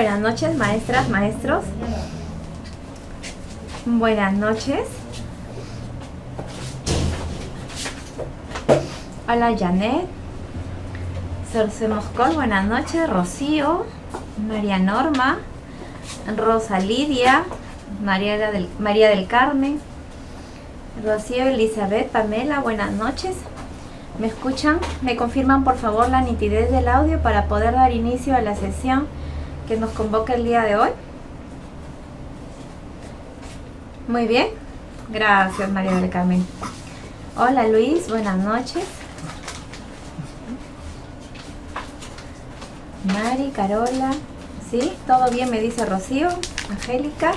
Buenas noches, maestras, maestros. Buenas noches. Hola, Janet. Sorce Moscol, buenas noches. Rocío, María Norma, Rosa Lidia, María del Carmen, Rocío Elizabeth, Pamela, buenas noches. ¿Me escuchan? ¿Me confirman por favor la nitidez del audio para poder dar inicio a la sesión que nos convoca el día de hoy? Muy bien, gracias María del Carmen. Hola Luis, buenas noches. Mari, Carola, ¿sí? ¿Todo bien? Me dice Rocío, Angélica.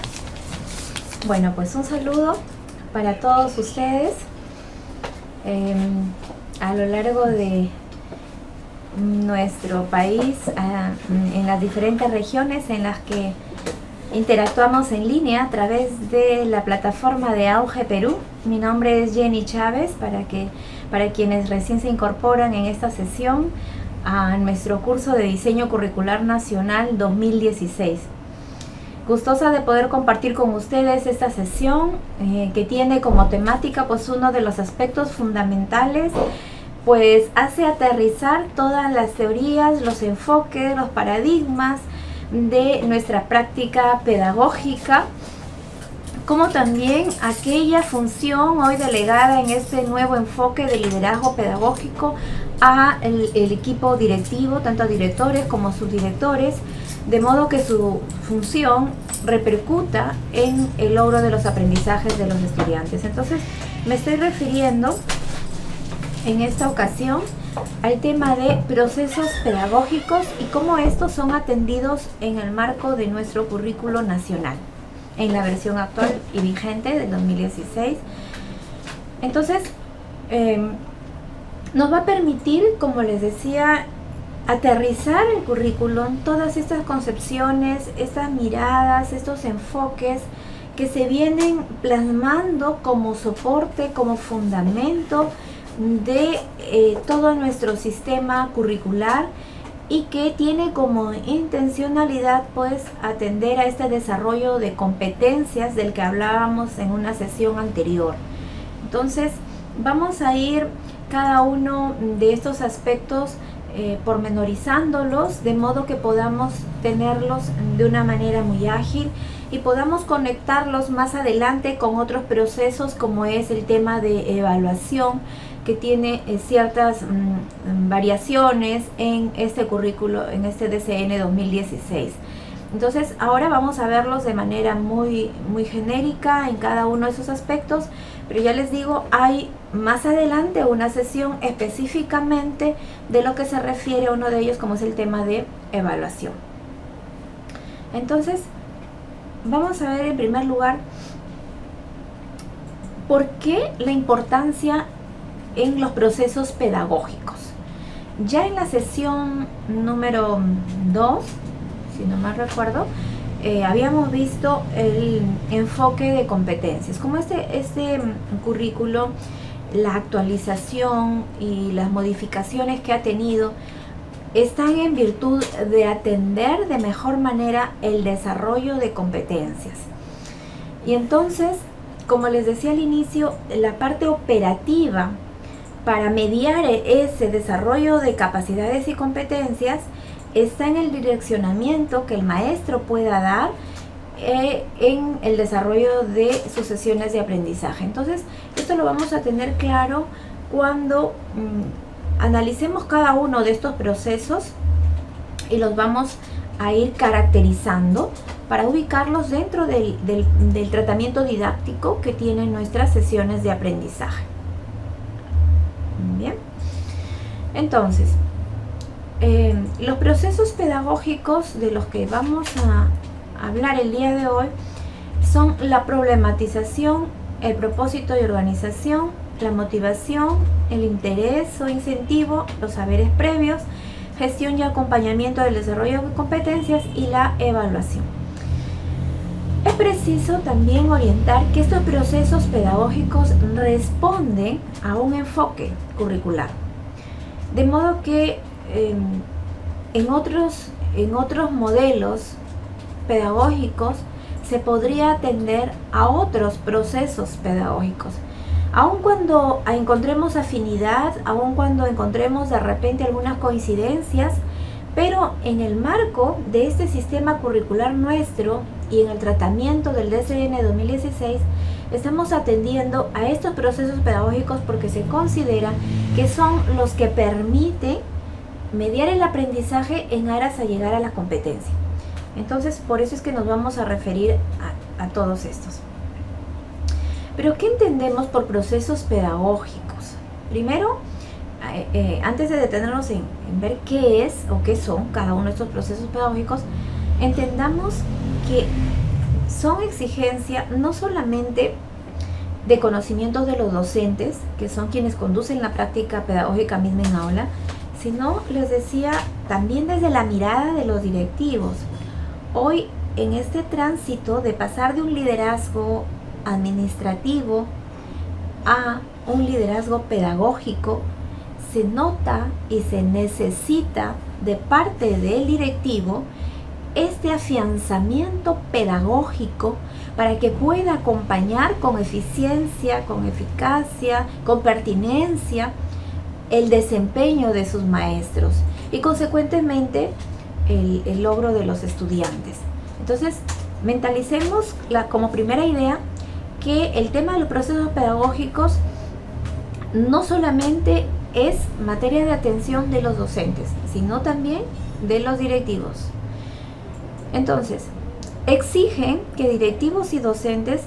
Bueno, pues un saludo para todos ustedes a lo largo de nuestro país, en las diferentes regiones en las que interactuamos en línea a través de la plataforma de Auge Perú. Mi nombre es Jenny Chávez, para quienes recién se incorporan en esta sesión a nuestro curso de Diseño Curricular Nacional 2016. Gustosa de poder compartir con ustedes esta sesión que tiene como temática pues uno de los aspectos fundamentales, pues hace aterrizar todas las teorías, los enfoques, los paradigmas de nuestra práctica pedagógica, como también aquella función hoy delegada en este nuevo enfoque de liderazgo pedagógico a el equipo directivo, tanto directores como subdirectores, de modo que su función repercuta en el logro de los aprendizajes de los estudiantes. Entonces, me estoy refiriendo en esta ocasión al tema de procesos pedagógicos y cómo estos son atendidos en el marco de nuestro currículo nacional, en la versión actual y vigente del 2016. Entonces, nos va a permitir, como les decía, aterrizar el currículum, todas estas concepciones, estas miradas, estos enfoques que se vienen plasmando como soporte, como fundamento de todo nuestro sistema curricular, y que tiene como intencionalidad pues atender a este desarrollo de competencias del que hablábamos en una sesión anterior. Entonces vamos a ir cada uno de estos aspectos pormenorizándolos, de modo que podamos tenerlos de una manera muy ágil y podamos conectarlos más adelante con otros procesos, como es el tema de evaluación, que tiene ciertas variaciones en este currículo, en este DCN 2016. Entonces ahora vamos a verlos de manera muy genérica en cada uno de esos aspectos, pero ya les digo, hay más adelante una sesión específicamente de lo que se refiere a uno de ellos, como es el tema de evaluación. Entonces vamos a ver en primer lugar por qué la importancia en los procesos pedagógicos. Ya en la sesión número 2, si no mal recuerdo, habíamos visto el enfoque de competencias. Como este currículo, la actualización y las modificaciones que ha tenido están en virtud de atender de mejor manera el desarrollo de competencias. Y entonces, como les decía al inicio, la parte operativa para mediar ese desarrollo de capacidades y competencias está en el direccionamiento que el maestro pueda dar en el desarrollo de sus sesiones de aprendizaje. Entonces, esto lo vamos a tener claro cuando analicemos cada uno de estos procesos y los vamos a ir caracterizando para ubicarlos dentro del tratamiento didáctico que tienen nuestras sesiones de aprendizaje. Bien, entonces, los procesos pedagógicos de los que vamos a hablar el día de hoy son la problematización, el propósito y organización, la motivación, el interés o incentivo, los saberes previos, gestión y acompañamiento del desarrollo de competencias y la evaluación. Es preciso también orientar que estos procesos pedagógicos responden a un enfoque curricular, de modo que en otros modelos pedagógicos, se podría atender a otros procesos pedagógicos. Aun cuando encontremos afinidad, aun cuando encontremos de repente algunas coincidencias, pero en el marco de este sistema curricular nuestro y en el tratamiento del DCN 2016, estamos atendiendo a estos procesos pedagógicos porque se considera que son los que permiten mediar el aprendizaje en aras a llegar a la competencia. Entonces, por eso es que nos vamos a referir a todos estos. Pero, ¿qué entendemos por procesos pedagógicos? Primero, antes de detenernos en ver qué es o qué son cada uno de estos procesos pedagógicos, entendamos que son exigencia no solamente de conocimientos de los docentes, que son quienes conducen la práctica pedagógica misma en aula, sino, les decía, también desde la mirada de los directivos. Hoy, en este tránsito de pasar de un liderazgo administrativo a un liderazgo pedagógico, se nota y se necesita de parte del directivo este afianzamiento pedagógico para que pueda acompañar con eficiencia, con eficacia, con pertinencia el desempeño de sus maestros y consecuentemente el logro de los estudiantes. Entonces, mentalicemos como primera idea que el tema de los procesos pedagógicos no solamente es materia de atención de los docentes, sino también de los directivos. Entonces, exigen que directivos y docentes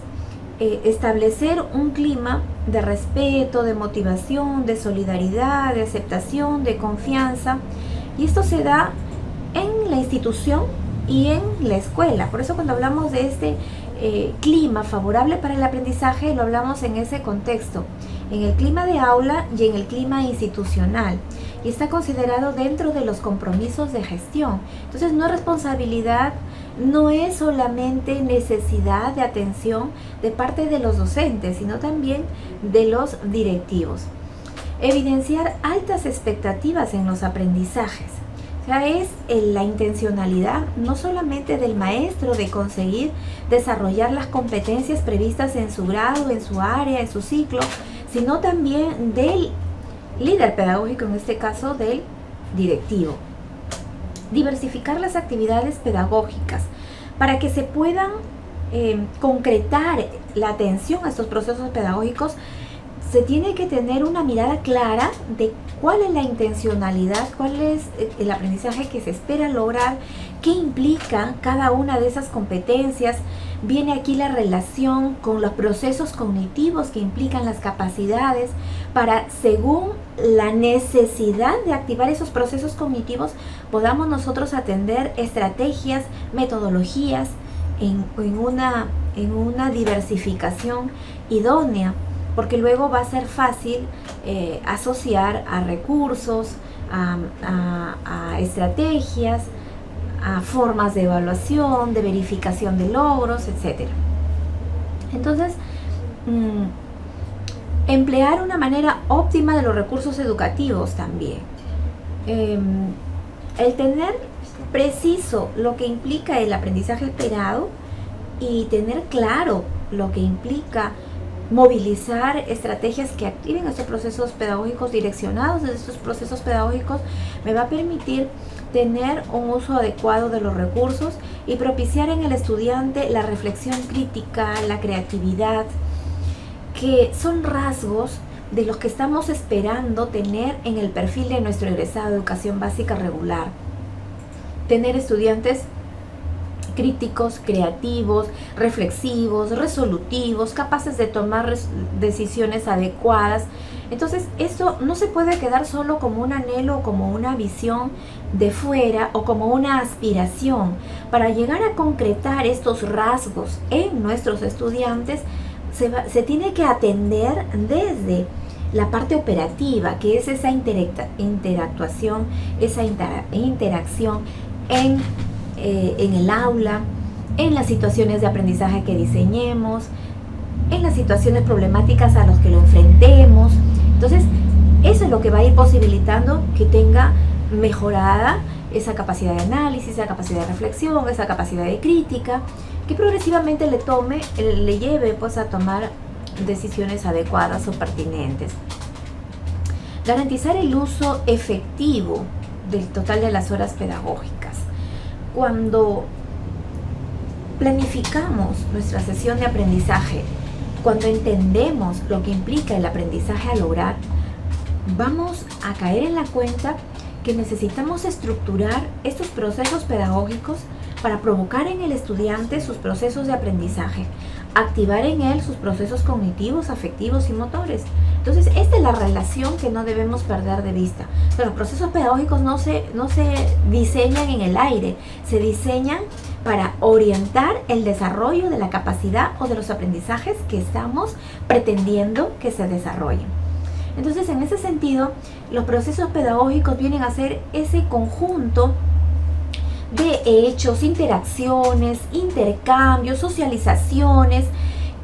establecer un clima de respeto, de motivación, de solidaridad, de aceptación, de confianza, y esto se da en la institución y en la escuela. Por eso cuando hablamos de este clima favorable para el aprendizaje, lo hablamos en ese contexto, en el clima de aula y en el clima institucional, y está considerado dentro de los compromisos de gestión. Entonces no es responsabilidad, no es solamente necesidad de atención de parte de los docentes, sino también de los directivos. Evidenciar altas expectativas en los aprendizajes. O sea, es la intencionalidad no solamente del maestro de conseguir desarrollar las competencias previstas en su grado, en su área, en su ciclo, sino también del líder pedagógico, en este caso del directivo. Diversificar las actividades pedagógicas para que se puedan concretar la atención a estos procesos pedagógicos. Se tiene que tener una mirada clara de cuál es la intencionalidad, cuál es el aprendizaje que se espera lograr, qué implica cada una de esas competencias. Viene aquí la relación con los procesos cognitivos que implican las capacidades para, según la necesidad de activar esos procesos cognitivos, podamos nosotros atender estrategias, metodologías en una diversificación idónea, porque luego va a ser fácil asociar a recursos, a estrategias, a formas de evaluación, de verificación de logros, etc. Entonces, emplear una manera óptima de los recursos educativos también. El tener preciso lo que implica el aprendizaje esperado y tener claro lo que implica movilizar estrategias que activen estos procesos pedagógicos, direccionados desde estos procesos pedagógicos, me va a permitir tener un uso adecuado de los recursos y propiciar en el estudiante la reflexión crítica, la creatividad, que son rasgos de los que estamos esperando tener en el perfil de nuestro egresado de educación básica regular. Tener estudiantes críticos, creativos, reflexivos, resolutivos, capaces de tomar decisiones adecuadas. Entonces, esto no se puede quedar solo como un anhelo, como una visión de fuera o como una aspiración. Para llegar a concretar estos rasgos en nuestros estudiantes, se tiene que atender desde la parte operativa, que es esa interactuación, esa interacción en el aula, en las situaciones de aprendizaje que diseñemos, en las situaciones problemáticas a las que lo enfrentemos. Entonces, eso es lo que va a ir posibilitando que tenga mejorada esa capacidad de análisis, esa capacidad de reflexión, esa capacidad de crítica, que progresivamente le lleve pues a tomar decisiones adecuadas o pertinentes. Garantizar el uso efectivo del total de las horas pedagógicas. Cuando planificamos nuestra sesión de aprendizaje, cuando entendemos lo que implica el aprendizaje a lograr, vamos a caer en la cuenta que necesitamos estructurar estos procesos pedagógicos para provocar en el estudiante sus procesos de aprendizaje, activar en él sus procesos cognitivos, afectivos y motores. Entonces, esta es la relación que no debemos perder de vista. Los procesos pedagógicos no se diseñan en el aire, se diseñan para orientar el desarrollo de la capacidad o de los aprendizajes que estamos pretendiendo que se desarrollen. Entonces, en ese sentido, los procesos pedagógicos vienen a ser ese conjunto de hechos, interacciones, intercambios, socializaciones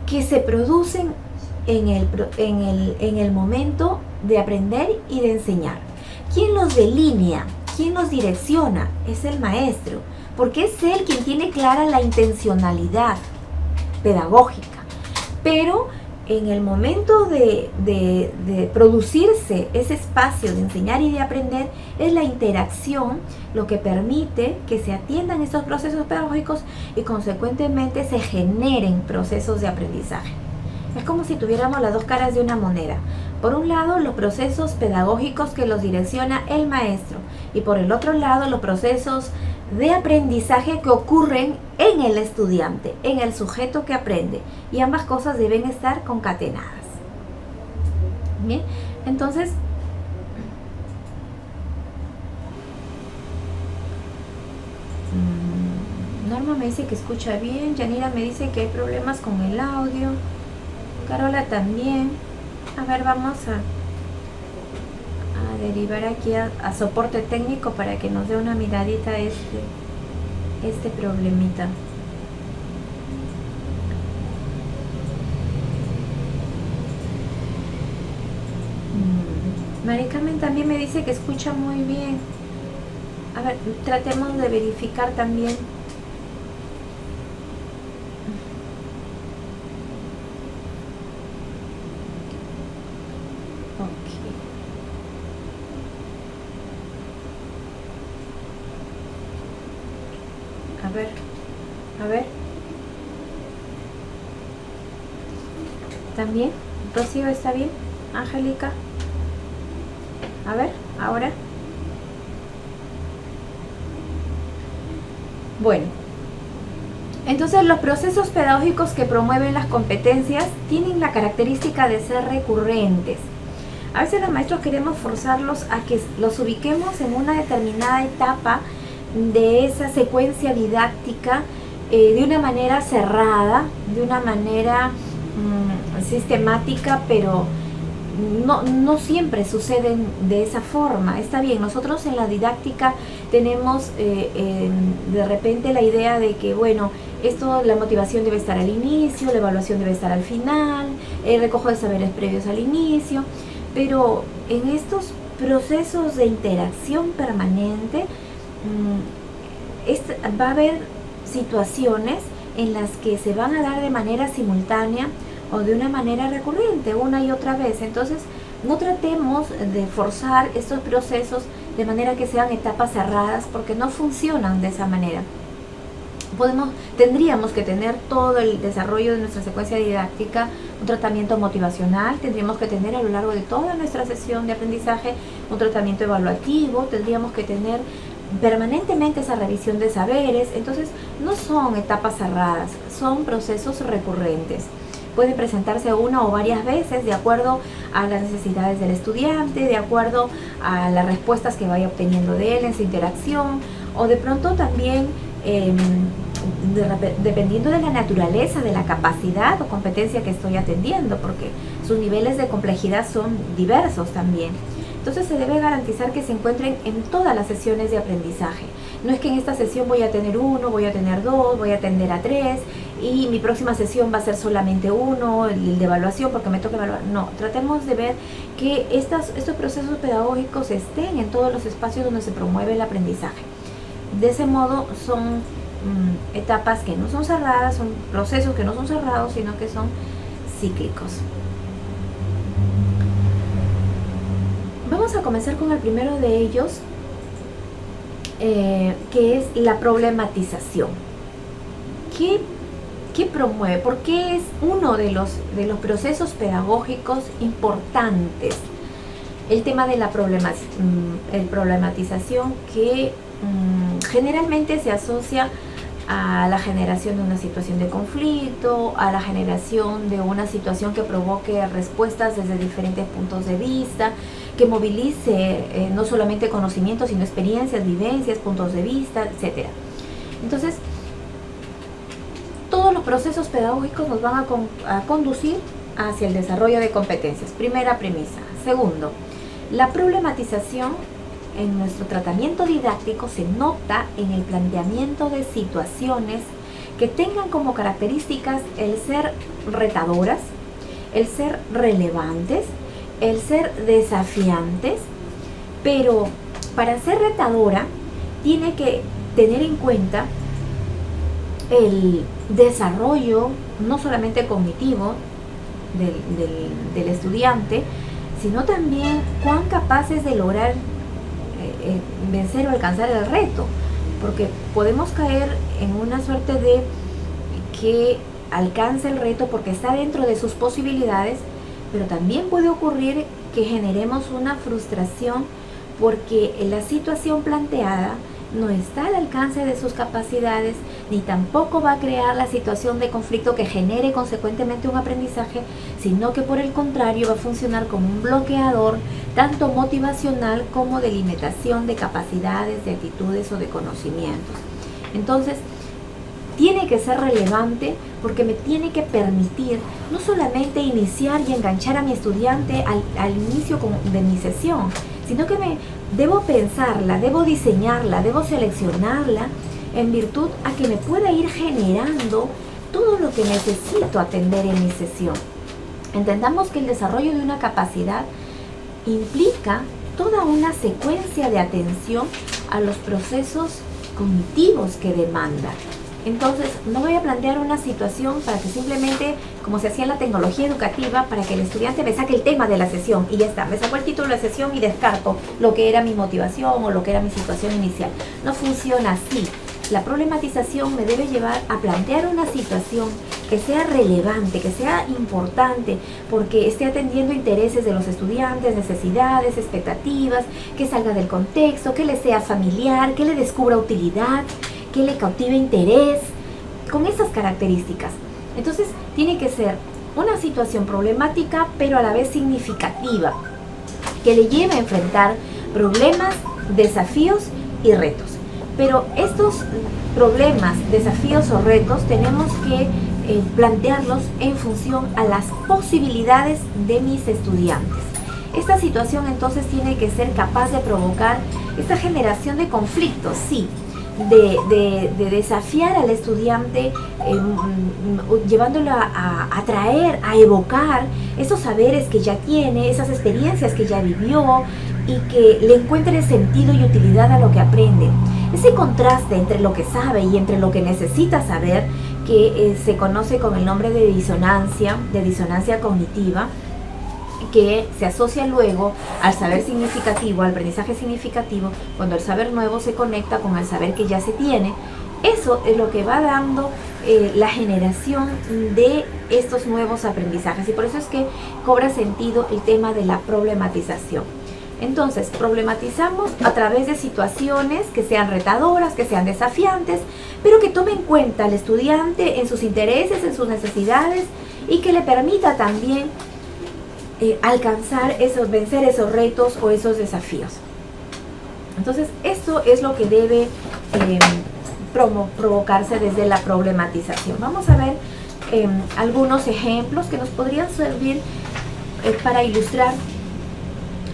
que se producen en el momento de aprender y de enseñar. ¿Quién los delinea? ¿Quién los direcciona? Es el maestro, porque es él quien tiene clara la intencionalidad pedagógica. Pero en el momento de producirse ese espacio de enseñar y de aprender, es la interacción lo que permite que se atiendan estos procesos pedagógicos y consecuentemente se generen procesos de aprendizaje. Es como si tuviéramos las dos caras de una moneda. Por un lado, los procesos pedagógicos que los direcciona el maestro, y por el otro lado, los procesos de aprendizaje que ocurren en el estudiante, en el sujeto que aprende, y ambas cosas deben estar concatenadas. Bien, entonces Norma me dice que escucha bien, Yanira me dice que hay problemas con el audio, Carola también. A ver, vamos a derivar aquí a soporte técnico para que nos dé una miradita a este problemita. Mari Carmen también me dice que escucha muy bien. A ver, tratemos de verificar también. A ver. ¿También? ¿Rocío está bien? ¿Angélica? A ver, ahora. Bueno, entonces los procesos pedagógicos que promueven las competencias tienen la característica de ser recurrentes. A veces los maestros queremos forzarlos a que los ubiquemos en una determinada etapa de esa secuencia didáctica de una manera cerrada, de una manera sistemática, pero no siempre suceden de esa forma. Está bien, nosotros en la didáctica tenemos de repente la idea de que, bueno, la motivación debe estar al inicio, la evaluación debe estar al final, el recojo de saberes previos al inicio, pero en estos procesos de interacción permanente va a haber situaciones en las que se van a dar de manera simultánea o de una manera recurrente, una y otra vez. Entonces, no tratemos de forzar estos procesos de manera que sean etapas cerradas, porque no funcionan de esa manera. Tendríamos que tener todo el desarrollo de nuestra secuencia didáctica, un tratamiento motivacional, tendríamos que tener a lo largo de toda nuestra sesión de aprendizaje un tratamiento evaluativo, tendríamos que tener permanentemente esa revisión de saberes. Entonces, no son etapas cerradas, son procesos recurrentes. Puede presentarse una o varias veces de acuerdo a las necesidades del estudiante, de acuerdo a las respuestas que vaya obteniendo de él en su interacción, o de pronto también dependiendo de la naturaleza, de la capacidad o competencia que estoy atendiendo, porque sus niveles de complejidad son diversos también. Entonces se debe garantizar que se encuentren en todas las sesiones de aprendizaje. No es que en esta sesión voy a tener uno, voy a tener dos, voy a atender a tres y mi próxima sesión va a ser solamente uno, el de evaluación, porque me toca evaluar. No, tratemos de ver que estos procesos pedagógicos estén en todos los espacios donde se promueve el aprendizaje. de ese modo son etapas que no son cerradas, son procesos que no son cerrados, sino que son cíclicos. Vamos a comenzar con el primero de ellos, que es la problematización. ¿Qué promueve? ¿Por qué es uno de los procesos pedagógicos importantes? El tema de la problematización, que generalmente se asocia a la generación de una situación de conflicto, a la generación de una situación que provoque respuestas desde diferentes puntos de vista, que movilice no solamente conocimientos, sino experiencias, vivencias, puntos de vista, etc. Entonces, todos los procesos pedagógicos nos van a conducir hacia el desarrollo de competencias. Primera premisa. Segundo, la problematización en nuestro tratamiento didáctico se nota en el planteamiento de situaciones que tengan como características el ser retadoras, el ser relevantes, el ser desafiantes, pero para ser retadora tiene que tener en cuenta el desarrollo no solamente cognitivo del estudiante, sino también cuán capaces de lograr vencer o alcanzar el reto, porque podemos caer en una suerte de que alcance el reto porque está dentro de sus posibilidades, pero también puede ocurrir que generemos una frustración porque la situación planteada no está al alcance de sus capacidades, ni tampoco va a crear la situación de conflicto que genere consecuentemente un aprendizaje, sino que por el contrario va a funcionar como un bloqueador, tanto motivacional como de limitación de capacidades, de actitudes o de conocimientos. Entonces, tiene que ser relevante porque me tiene que permitir no solamente iniciar y enganchar a mi estudiante al inicio de mi sesión, sino que debo pensarla, debo diseñarla, debo seleccionarla en virtud a que me pueda ir generando todo lo que necesito atender en mi sesión. Entendamos que el desarrollo de una capacidad implica toda una secuencia de atención a los procesos cognitivos que demanda. Entonces, no voy a plantear una situación para que simplemente, como se hacía en la tecnología educativa, para que el estudiante me saque el tema de la sesión y ya está, me sacó el título de la sesión y descarto lo que era mi motivación o lo que era mi situación inicial. No funciona así. La problematización me debe llevar a plantear una situación que sea relevante, que sea importante, porque esté atendiendo intereses de los estudiantes, necesidades, expectativas, que salga del contexto, que le sea familiar, que le descubra utilidad, que le cautive interés, con esas características. Entonces, tiene que ser una situación problemática, pero a la vez significativa, que le lleve a enfrentar problemas, desafíos y retos. Pero estos problemas, desafíos o retos tenemos que plantearlos en función a las posibilidades de mis estudiantes. Esta situación entonces tiene que ser capaz de provocar esta generación de conflictos, sí, de desafiar al estudiante, llevándolo a atraer, a evocar esos saberes que ya tiene, esas experiencias que ya vivió y que le encuentre sentido y utilidad a lo que aprende. Ese contraste entre lo que sabe y entre lo que necesita saber, que se conoce con el nombre de disonancia cognitiva, que se asocia luego al saber significativo, al aprendizaje significativo, cuando el saber nuevo se conecta con el saber que ya se tiene. Eso es lo que va dando la generación de estos nuevos aprendizajes, y por eso es que cobra sentido el tema de la problematización. Entonces, problematizamos a través de situaciones que sean retadoras, que sean desafiantes, pero que tomen en cuenta al estudiante en sus intereses, en sus necesidades, y que le permita también vencer esos retos o esos desafíos. Entonces, esto es lo que debe provocarse desde la problematización. Vamos a ver algunos ejemplos que nos podrían servir para ilustrar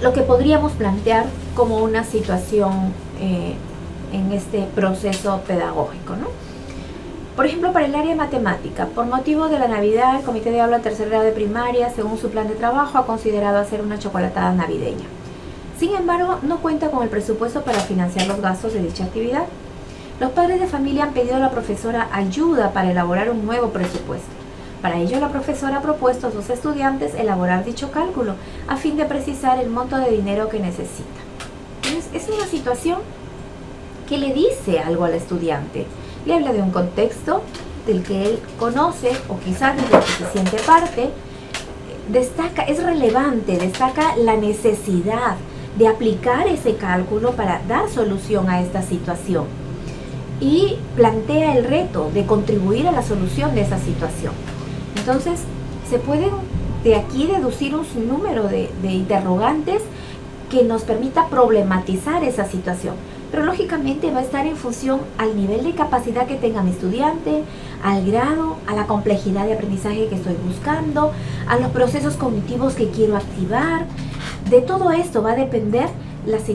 lo que podríamos plantear como una situación en este proceso pedagógico, ¿no? Por ejemplo, para el área de matemática, por motivo de la Navidad, el Comité de Aula Tercer Grado de Primaria, según su plan de trabajo, ha considerado hacer una chocolatada navideña. Sin embargo, no cuenta con el presupuesto para financiar los gastos de dicha actividad. Los padres de familia han pedido a la profesora ayuda para elaborar un nuevo presupuesto. Para ello, la profesora ha propuesto a sus estudiantes elaborar dicho cálculo a fin de precisar el monto de dinero que necesita. Entonces, es una situación que le dice algo al estudiante. Le habla de un contexto del que él conoce o quizás del que se siente parte. Destaca, es relevante, destaca la necesidad de aplicar ese cálculo para dar solución a esta situación. Y plantea el reto de contribuir a la solución de esa situación. Entonces, se pueden de aquí deducir un sinnúmero de interrogantes que nos permita problematizar esa situación. Pero lógicamente va a estar en función al nivel de capacidad que tenga mi estudiante, al grado, a la complejidad de aprendizaje que estoy buscando, a los procesos cognitivos que quiero activar. De todo esto va a depender las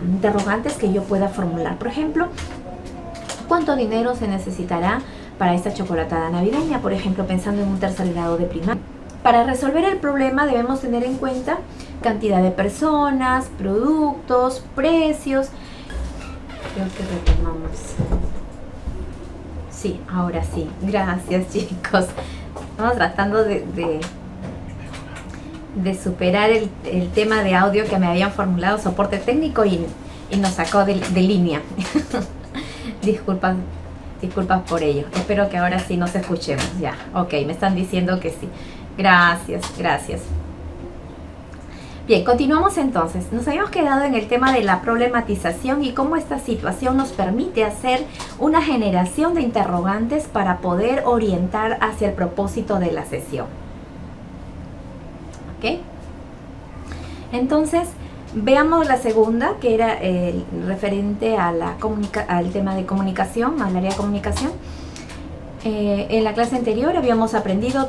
interrogantes que yo pueda formular. Por ejemplo, ¿cuánto dinero se necesitará para esta chocolatada navideña? Por ejemplo, pensando en un tercer grado de primaria. Para resolver el problema debemos tener en cuenta cantidad de personas, productos, precios. Creo que retomamos. Sí, ahora sí. Gracias, chicos. Estamos tratando de superar el tema de audio que me habían formulado soporte técnico y nos sacó de línea. Disculpas por ello. Espero que ahora sí nos escuchemos. Ya, ok, me están diciendo que sí. Gracias. Bien, continuamos entonces. Nos habíamos quedado en el tema de la problematización y cómo esta situación nos permite hacer una generación de interrogantes para poder orientar hacia el propósito de la sesión. ¿Ok? Entonces, veamos la segunda, que era referente a al tema de comunicación, al área de comunicación. En la clase anterior habíamos aprendido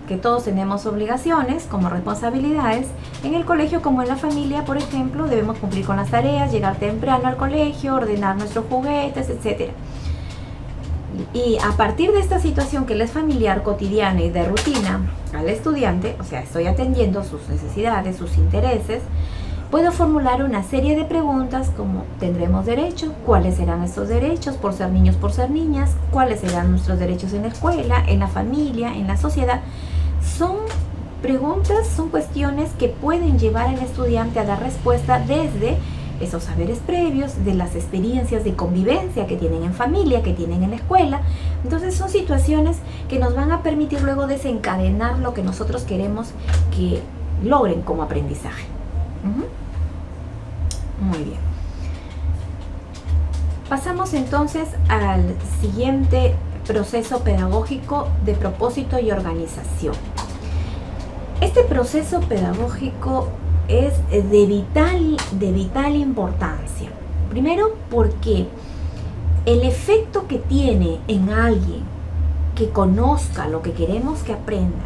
que todos tenemos obligaciones como responsabilidades. En el colegio como en la familia, por ejemplo, debemos cumplir con las tareas, llegar temprano al colegio, ordenar nuestros juguetes, etc. Y a partir de esta situación que le es familiar, cotidiana y de rutina al estudiante, o sea, estoy atendiendo sus necesidades, sus intereses, puedo formular una serie de preguntas como ¿tendremos derecho? ¿Cuáles serán estos derechos por ser niños, por ser niñas? ¿Cuáles serán nuestros derechos en la escuela, en la familia, en la sociedad? Son preguntas, son cuestiones que pueden llevar al estudiante a dar respuesta desde esos saberes previos, de las experiencias de convivencia que tienen en familia, que tienen en la escuela. Entonces son situaciones que nos van a permitir luego desencadenar lo que nosotros queremos que logren como aprendizaje. Muy bien. Pasamos entonces al siguiente proceso pedagógico de propósito y organización. Este proceso pedagógico es de vital importancia. Primero porque el efecto que tiene en alguien que conozca lo que queremos que aprenda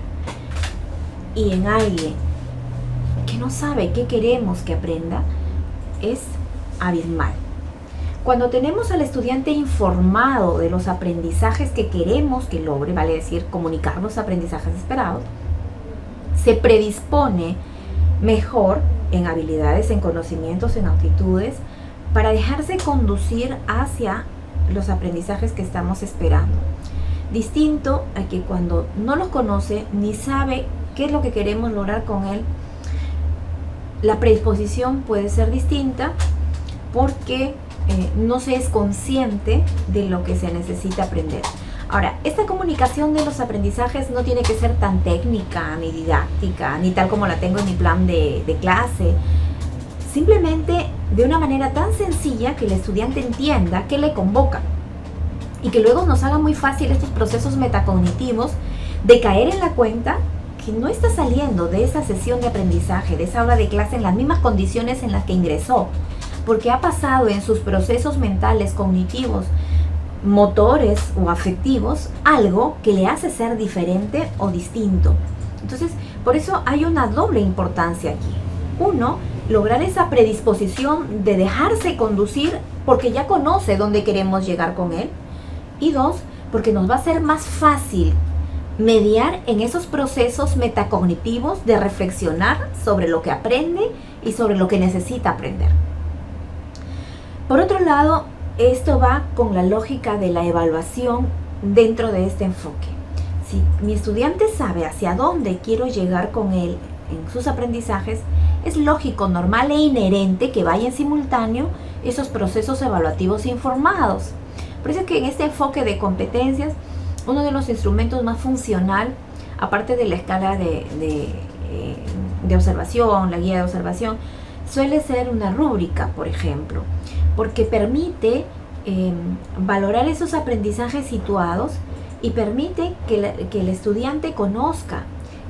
y en alguien que no sabe qué queremos que aprenda es abismal. Cuando tenemos al estudiante informado de los aprendizajes que queremos que logre, vale decir, comunicar los aprendizajes esperados, se predispone mejor en habilidades, en conocimientos, en aptitudes, para dejarse conducir hacia los aprendizajes que estamos esperando. Distinto a que cuando no los conoce ni sabe qué es lo que queremos lograr con él, la predisposición puede ser distinta porque no se es consciente de lo que se necesita aprender. Ahora, esta comunicación de los aprendizajes no tiene que ser tan técnica, ni didáctica, ni tal como la tengo en mi plan de clase. Simplemente de una manera tan sencilla que el estudiante entienda qué le convoca y que luego nos haga muy fácil estos procesos metacognitivos de caer en la cuenta que no está saliendo de esa sesión de aprendizaje, de esa hora de clase en las mismas condiciones en las que ingresó, porque ha pasado en sus procesos mentales, cognitivos, motores o afectivos, algo que le hace ser diferente o distinto. Entonces, por eso hay una doble importancia aquí. Uno, lograr esa predisposición de dejarse conducir porque ya conoce dónde queremos llegar con él. Y dos, porque nos va a ser más fácil mediar en esos procesos metacognitivos de reflexionar sobre lo que aprende y sobre lo que necesita aprender. Por otro lado, esto va con la lógica de la evaluación dentro de este enfoque. Si mi estudiante sabe hacia dónde quiero llegar con él en sus aprendizajes, es lógico, normal e inherente que vaya en simultáneo esos procesos evaluativos informados. Por eso es que en este enfoque de competencias, uno de los instrumentos más funcional, aparte de la escala de observación, la guía de observación, suele ser una rúbrica, por ejemplo, porque permite valorar esos aprendizajes situados y permite que el estudiante conozca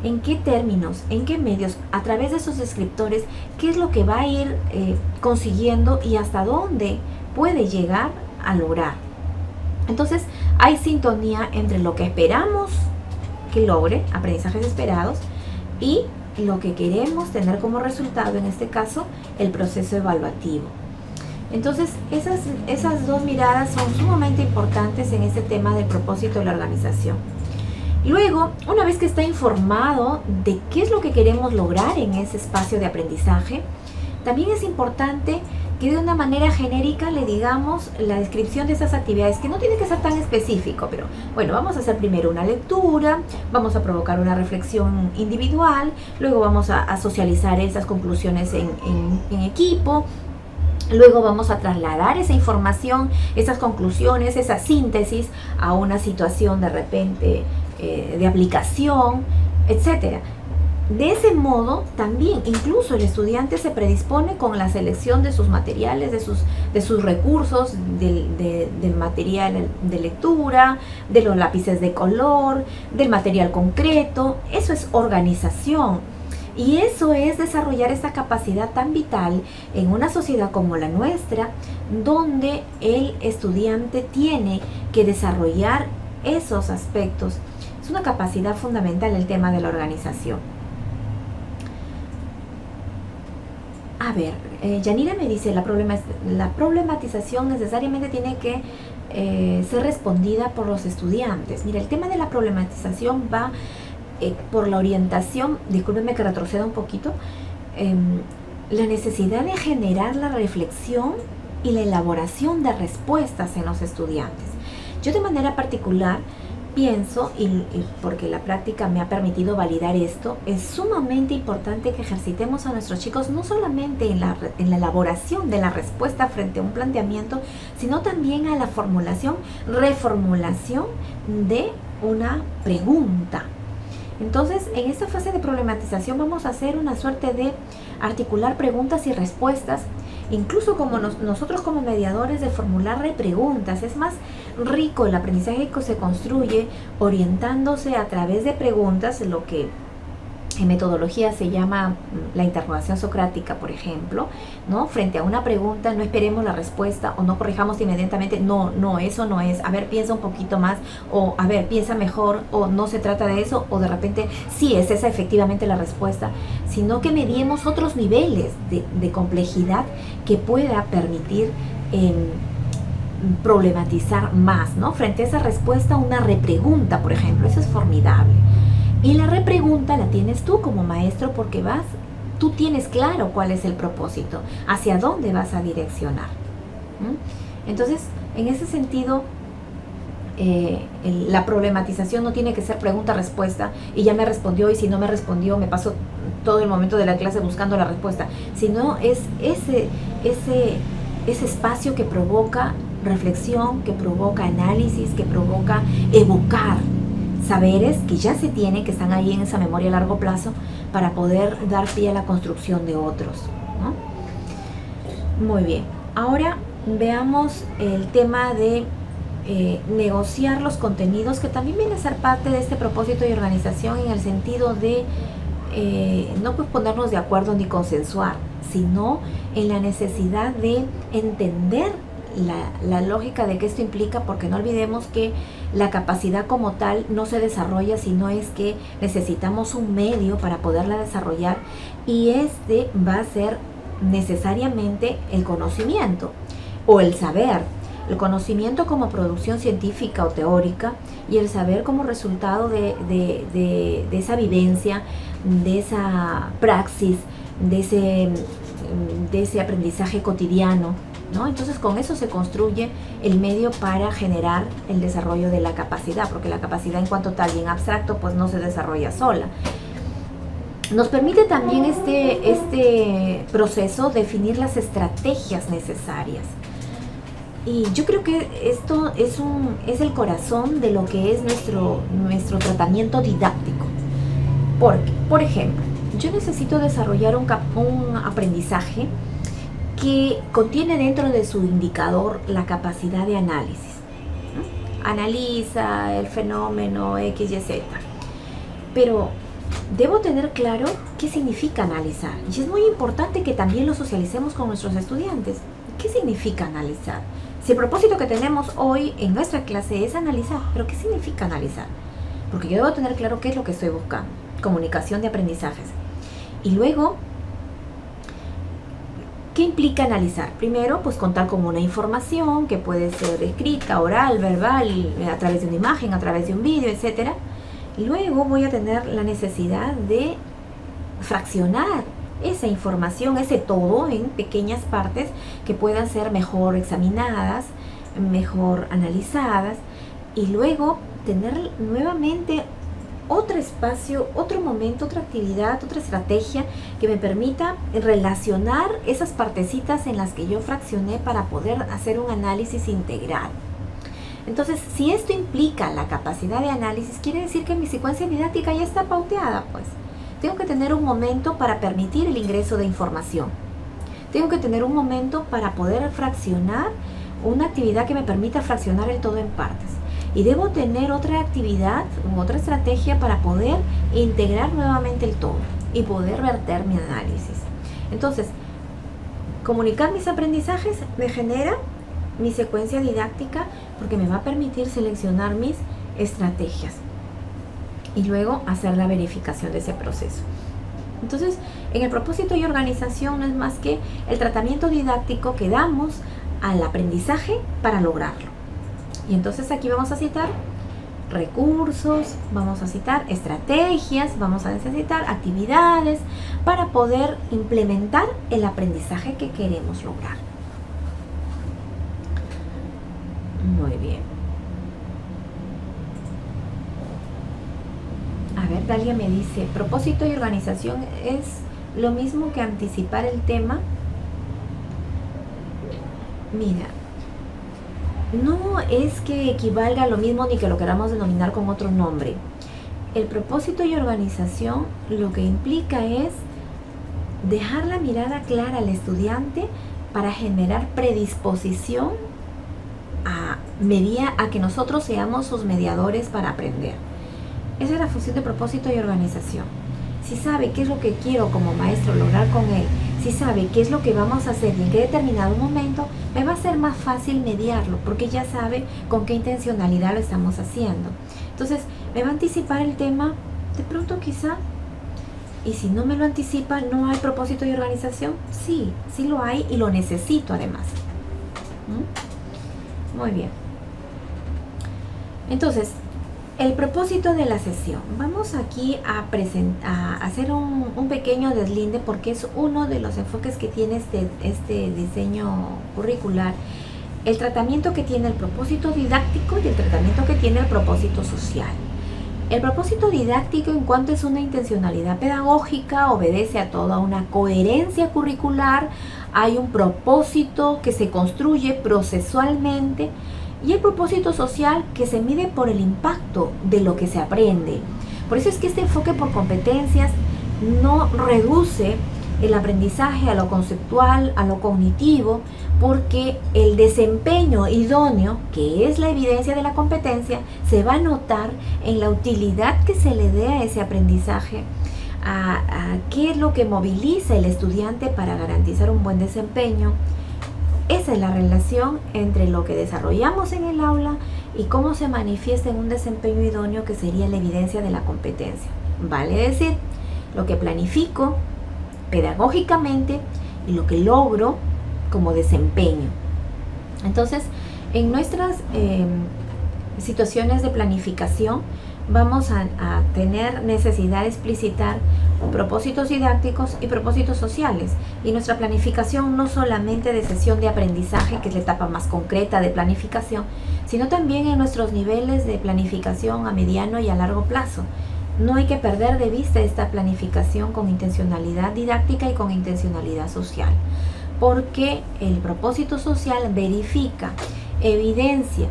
en qué términos, en qué medios, a través de esos descriptores, qué es lo que va a ir consiguiendo y hasta dónde puede llegar a lograr. Entonces, hay sintonía entre lo que esperamos que logre, aprendizajes esperados, y lo que queremos tener como resultado, en este caso, el proceso evaluativo. Entonces, esas dos miradas son sumamente importantes en este tema del propósito de la organización. Luego, una vez que está informado de qué es lo que queremos lograr en ese espacio de aprendizaje, también es importante que de una manera genérica le digamos la descripción de esas actividades, que no tiene que ser tan específico, pero bueno, vamos a hacer primero una lectura, vamos a provocar una reflexión individual, luego vamos a socializar esas conclusiones en equipo. Luego vamos a trasladar esa información, esas conclusiones, esa síntesis a una situación de repente de aplicación, etcétera. De ese modo, también incluso el estudiante se predispone con la selección de sus materiales, de sus recursos, del material de lectura, de los lápices de color, del material concreto. Eso es organización. Y eso es desarrollar esta capacidad tan vital en una sociedad como la nuestra, donde el estudiante tiene que desarrollar esos aspectos. Es una capacidad fundamental el tema de la organización. A ver, Yanira me dice, la problematización necesariamente tiene que ser respondida por los estudiantes. Mira, el tema de la problematización va por la orientación, discúlpenme que retroceda un poquito, la necesidad de generar la reflexión y la elaboración de respuestas en los estudiantes. Yo de manera particular pienso, y porque la práctica me ha permitido validar esto, es sumamente importante que ejercitemos a nuestros chicos no solamente en la elaboración de la respuesta frente a un planteamiento, sino también a la formulación, reformulación de una pregunta. Entonces, en esta fase de problematización vamos a hacer una suerte de articular preguntas y respuestas, incluso como nosotros como mediadores, de formular repreguntas. Es más rico el aprendizaje que se construye orientándose a través de preguntas, lo que en metodología se llama la interrogación socrática, por ejemplo, ¿no? Frente a una pregunta, no esperemos la respuesta o no corrijamos inmediatamente, no, eso no es, a ver, piensa un poquito más, o a ver, piensa mejor, o no se trata de eso, o de repente sí es esa efectivamente la respuesta, sino que mediemos otros niveles de complejidad que pueda permitir problematizar más, ¿no? Frente a esa respuesta, una repregunta, por ejemplo, eso es formidable. Y la repregunta la tienes tú como maestro porque tú tienes claro cuál es el propósito, hacia dónde vas a direccionar. Entonces, en ese sentido, la problematización no tiene que ser pregunta-respuesta y ya me respondió, y si no me respondió me paso todo el momento de la clase buscando la respuesta, sino es ese espacio que provoca reflexión, que provoca análisis, que provoca evocar saberes que ya se tienen, que están ahí en esa memoria a largo plazo, para poder dar pie a la construcción de otros, ¿no? Muy bien, ahora veamos el tema de negociar los contenidos, que también viene a ser parte de este propósito de organización, en el sentido de no pues ponernos de acuerdo ni consensuar, sino en la necesidad de entender la lógica de que esto implica, porque no olvidemos que la capacidad como tal no se desarrolla, sino es que necesitamos un medio para poderla desarrollar, y este va a ser necesariamente el conocimiento o el saber. El conocimiento como producción científica o teórica, y el saber como resultado de esa vivencia, de esa praxis, de ese aprendizaje cotidiano, ¿no? Entonces con eso se construye el medio para generar el desarrollo de la capacidad, porque la capacidad en cuanto tal y en abstracto pues no se desarrolla sola. Nos permite también este proceso definir las estrategias necesarias. Y yo creo que esto es el corazón de lo que es nuestro tratamiento didáctico. Porque, por ejemplo, yo necesito desarrollar un aprendizaje que contiene dentro de su indicador la capacidad de análisis, ¿no? Analiza el fenómeno X, Y, Z. Pero debo tener claro qué significa analizar. Y es muy importante que también lo socialicemos con nuestros estudiantes. ¿Qué significa analizar? Si el propósito que tenemos hoy en nuestra clase es analizar, ¿pero qué significa analizar? Porque yo debo tener claro qué es lo que estoy buscando. Comunicación de aprendizajes. Y luego, ¿qué implica analizar? Primero, pues contar con una información que puede ser escrita, oral, verbal, a través de una imagen, a través de un vídeo, etc. Y luego voy a tener la necesidad de fraccionar esa información, ese todo, en pequeñas partes que puedan ser mejor examinadas, mejor analizadas, y luego tener nuevamente otro espacio, otro momento, otra actividad, otra estrategia que me permita relacionar esas partecitas en las que yo fraccioné para poder hacer un análisis integral. Entonces, si esto implica la capacidad de análisis, quiere decir que mi secuencia didáctica ya está pauteada, pues. Tengo que tener un momento para permitir el ingreso de información. Tengo que tener un momento para poder fraccionar una actividad que me permita fraccionar el todo en partes. Y debo tener otra actividad, otra estrategia para poder integrar nuevamente el todo y poder verter mi análisis. Entonces, comunicar mis aprendizajes me genera mi secuencia didáctica porque me va a permitir seleccionar mis estrategias y luego hacer la verificación de ese proceso. Entonces, en el propósito y organización no es más que el tratamiento didáctico que damos al aprendizaje para lograrlo. Y entonces aquí vamos a citar recursos, vamos a citar estrategias, vamos a necesitar actividades para poder implementar el aprendizaje que queremos lograr. Muy bien. A ver, Dalia me dice, propósito y organización es lo mismo que anticipar el tema. Mira, no es que equivalga a lo mismo ni que lo queramos denominar con otro nombre. El propósito y organización lo que implica es dejar la mirada clara al estudiante para generar predisposición a que nosotros seamos sus mediadores para aprender. Esa es la función de propósito y organización. Si sabe qué es lo que quiero como maestro lograr con él, si sabe qué es lo que vamos a hacer y en qué determinado momento, me va a ser más fácil mediarlo, porque ya sabe con qué intencionalidad lo estamos haciendo. Entonces, me va a anticipar el tema, de pronto quizá, y si no me lo anticipa, ¿no hay propósito y organización? Sí, sí lo hay y lo necesito además. Muy bien. Entonces, el propósito de la sesión. Vamos aquí a hacer un pequeño deslinde porque es uno de los enfoques que tiene este diseño curricular. El tratamiento que tiene el propósito didáctico y el tratamiento que tiene el propósito social. El propósito didáctico, en cuanto es una intencionalidad pedagógica, obedece a toda una coherencia curricular. Hay un propósito que se construye procesualmente. Y el propósito social que se mide por el impacto de lo que se aprende. Por eso es que este enfoque por competencias no reduce el aprendizaje a lo conceptual, a lo cognitivo, porque el desempeño idóneo, que es la evidencia de la competencia, se va a notar en la utilidad que se le dé a ese aprendizaje, a qué es lo que moviliza el estudiante para garantizar un buen desempeño. Esa es la relación entre lo que desarrollamos en el aula y cómo se manifiesta en un desempeño idóneo, que sería la evidencia de la competencia. Vale decir, lo que planifico pedagógicamente y lo que logro como desempeño. Entonces, en nuestras situaciones de planificación vamos a tener necesidad de explicitar propósitos didácticos y propósitos sociales. Y nuestra planificación no solamente de sesión de aprendizaje, que es la etapa más concreta de planificación, sino también en nuestros niveles de planificación a mediano y a largo plazo. No hay que perder de vista esta planificación con intencionalidad didáctica y con intencionalidad social, porque el propósito social verifica, evidencia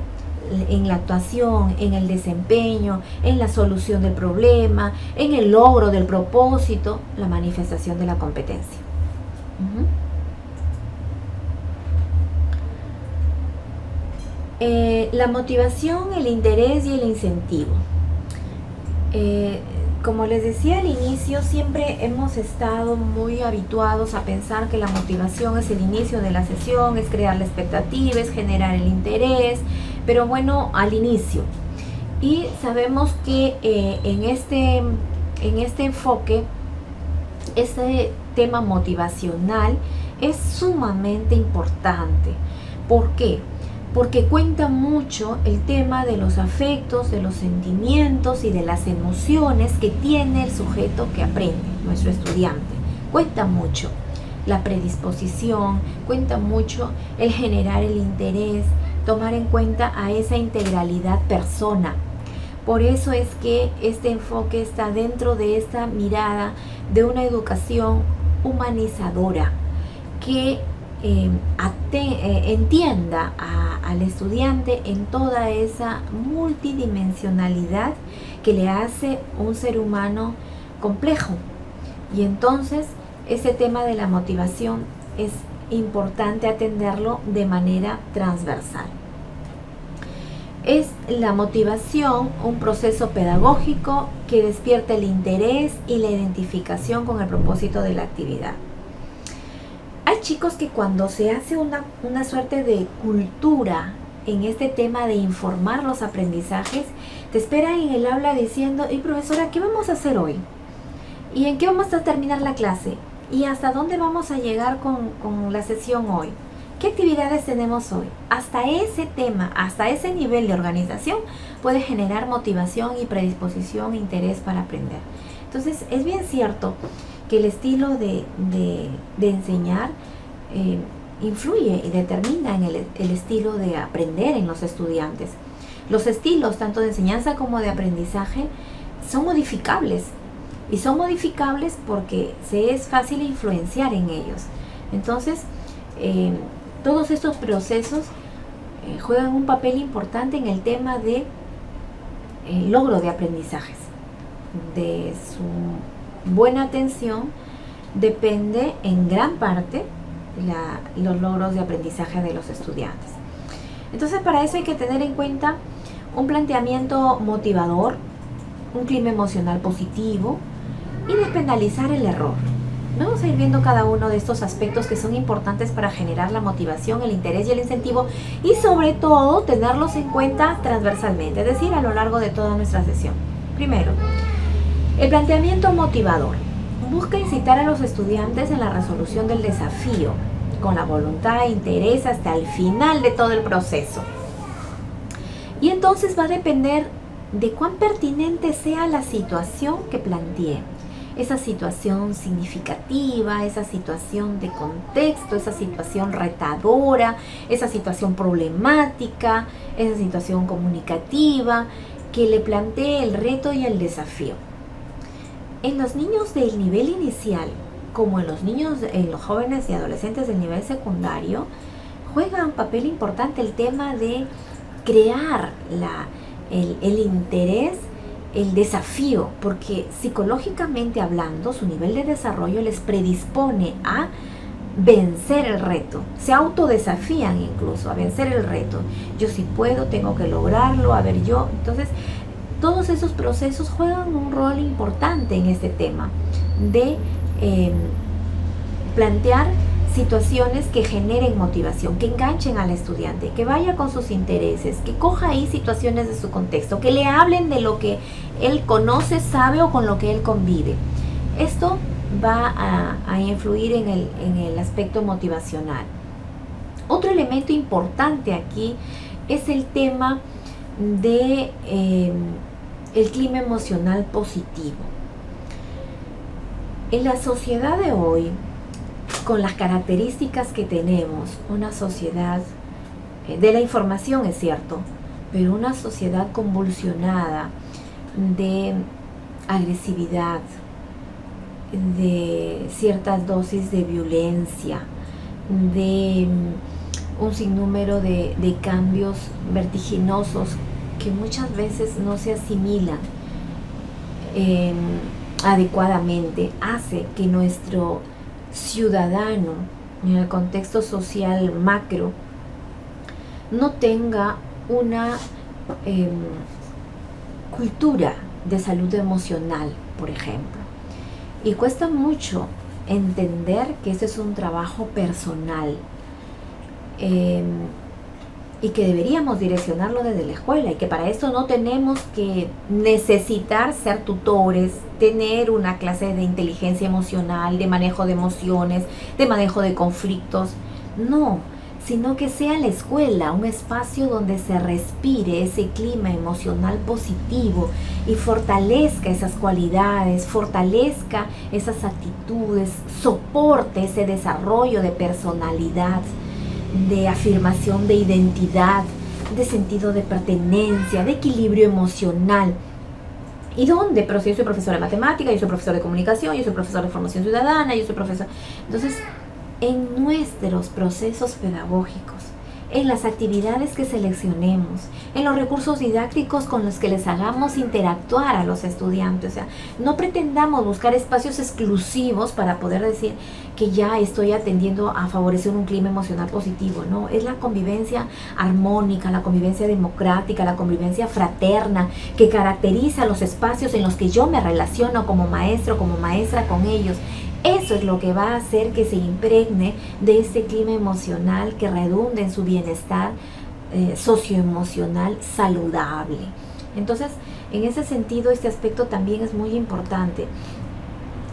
en la actuación, en el desempeño, en la solución del problema, en el logro del propósito, la manifestación de la competencia. La motivación, el interés y el incentivo. Como les decía al inicio, siempre hemos estado muy habituados a pensar que la motivación es el inicio de la sesión, es crear la expectativa, es generar el interés, pero bueno, al inicio. Y sabemos que en este enfoque, este tema motivacional es sumamente importante. ¿Por qué? Porque cuenta mucho el tema de los afectos, de los sentimientos y de las emociones que tiene el sujeto que aprende, nuestro estudiante. Cuenta mucho la predisposición, cuenta mucho el generar el interés, tomar en cuenta a esa integralidad persona. Por eso es que este enfoque está dentro de esta mirada de una educación humanizadora que entienda al estudiante en toda esa multidimensionalidad que le hace un ser humano complejo. Y entonces ese tema de la motivación es importante atenderlo de manera transversal. Es la motivación un proceso pedagógico que despierta el interés y la identificación con el propósito de la actividad. Hay chicos que cuando se hace una suerte de cultura en este tema de informar los aprendizajes, te esperan en el aula diciendo: y profesora, ¿qué vamos a hacer hoy? ¿Y en qué vamos a terminar la clase? ¿Y hasta dónde vamos a llegar con la sesión hoy? ¿Qué actividades tenemos hoy? Hasta ese tema, hasta ese nivel de organización puede generar motivación y predisposición, interés para aprender. Entonces, es bien cierto que el estilo de enseñar influye y determina en el estilo de aprender en los estudiantes. Los estilos, tanto de enseñanza como de aprendizaje, son modificables. Y son modificables porque se es fácil influenciar en ellos. Entonces, todos estos procesos juegan un papel importante en el tema de logro de aprendizajes. De su buena atención depende en gran parte los logros de aprendizaje de los estudiantes. Entonces, para eso hay que tener en cuenta un planteamiento motivador, un clima emocional positivo y despenalizar el error. Vamos a ir viendo cada uno de estos aspectos que son importantes para generar la motivación, el interés y el incentivo, y sobre todo tenerlos en cuenta transversalmente, es decir, a lo largo de toda nuestra sesión. Primero, el planteamiento motivador busca incitar a los estudiantes en la resolución del desafío, con la voluntad e interés hasta el final de todo el proceso. Y entonces va a depender de cuán pertinente sea la situación que planteé. Esa situación significativa, esa situación de contexto, esa situación retadora, esa situación problemática, esa situación comunicativa, que le plantee el reto y el desafío. En los niños del nivel inicial, como en los jóvenes y adolescentes del nivel secundario, juega un papel importante el tema de crear el interés, el desafío, porque psicológicamente hablando, su nivel de desarrollo les predispone a vencer el reto. Se autodesafían incluso a vencer el reto. Yo sí puedo, tengo que lograrlo, a ver yo. Entonces, todos esos procesos juegan un rol importante en este tema de plantear situaciones que generen motivación, que enganchen al estudiante, que vaya con sus intereses, que coja ahí situaciones de su contexto, que le hablen de lo que él conoce, sabe o con lo que él convive. Esto va a influir en el aspecto motivacional. Otro elemento importante aquí es el tema de el clima emocional positivo. En la sociedad de hoy, con las características que tenemos, una sociedad de la información, es cierto, pero una sociedad convulsionada de agresividad, de ciertas dosis de violencia, de un sinnúmero de cambios vertiginosos que muchas veces no se asimilan adecuadamente, hace que nuestro ciudadano en el contexto social macro no tenga una cultura de salud emocional, por ejemplo. Y cuesta mucho entender que ese es un trabajo personal y que deberíamos direccionarlo desde la escuela, y que para esto no tenemos que necesitar ser tutores, tener una clase de inteligencia emocional, de manejo de emociones, de manejo de conflictos. No, sino que sea la escuela un espacio donde se respire ese clima emocional positivo y fortalezca esas cualidades, fortalezca esas actitudes, soporte ese desarrollo de personalidad, de afirmación de identidad, de sentido de pertenencia, de equilibrio emocional. ¿Y dónde? Pero si yo soy profesora de matemática, yo soy profesor de comunicación, yo soy profesor de formación ciudadana, yo soy profesor... Entonces, en nuestros procesos pedagógicos, en las actividades que seleccionemos, en los recursos didácticos con los que les hagamos interactuar a los estudiantes. O sea, no pretendamos buscar espacios exclusivos para poder decir que ya estoy atendiendo a favorecer un clima emocional positivo. No, es la convivencia armónica, la convivencia democrática, la convivencia fraterna que caracteriza los espacios en los que yo me relaciono como maestro, como maestra con ellos. Eso es lo que va a hacer que se impregne de este clima emocional que redunde en su bienestar socioemocional saludable. Entonces, en ese sentido, este aspecto también es muy importante.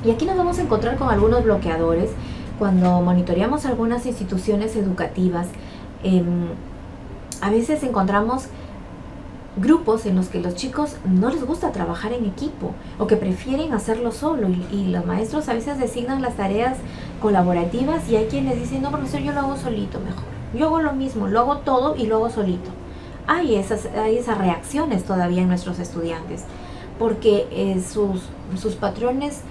Y aquí nos vamos a encontrar con algunos bloqueadores cuando monitoreamos algunas instituciones educativas. A veces encontramos grupos en los que los chicos no les gusta trabajar en equipo o que prefieren hacerlo solo, y los maestros a veces designan las tareas colaborativas, y hay quienes dicen, no, profesor, yo lo hago solito mejor, yo hago lo mismo, lo hago todo y lo hago solito. Hay esas reacciones todavía en nuestros estudiantes porque sus patrones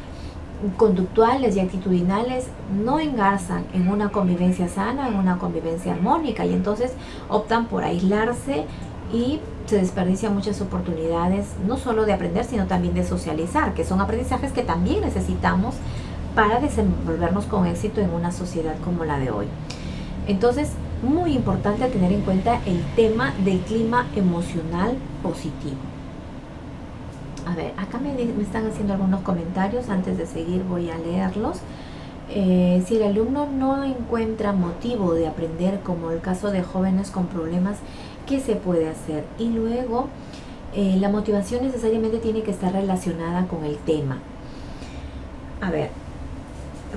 conductuales y actitudinales no engarzan en una convivencia sana, en una convivencia armónica, y entonces optan por aislarse y se desperdician muchas oportunidades, no solo de aprender, sino también de socializar, que son aprendizajes que también necesitamos para desenvolvernos con éxito en una sociedad como la de hoy. Entonces, muy importante tener en cuenta el tema del clima emocional positivo. A ver, acá me están haciendo algunos comentarios. Antes de seguir voy a leerlos. Si el alumno no encuentra motivo de aprender, como el caso de jóvenes con problemas, ¿qué se puede hacer? Y luego, la motivación necesariamente tiene que estar relacionada con el tema. A ver,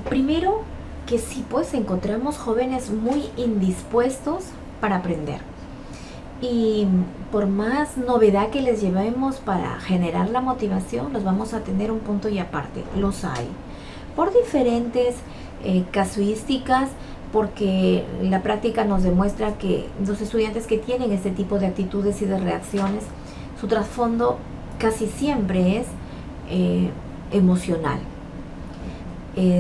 primero que sí, pues encontramos jóvenes muy indispuestos para aprender. Y por más novedad que les llevemos para generar la motivación, los vamos a tener un punto y aparte. Los hay. Por diferentes casuísticas, porque la práctica nos demuestra que los estudiantes que tienen este tipo de actitudes y de reacciones, su trasfondo casi siempre es emocional.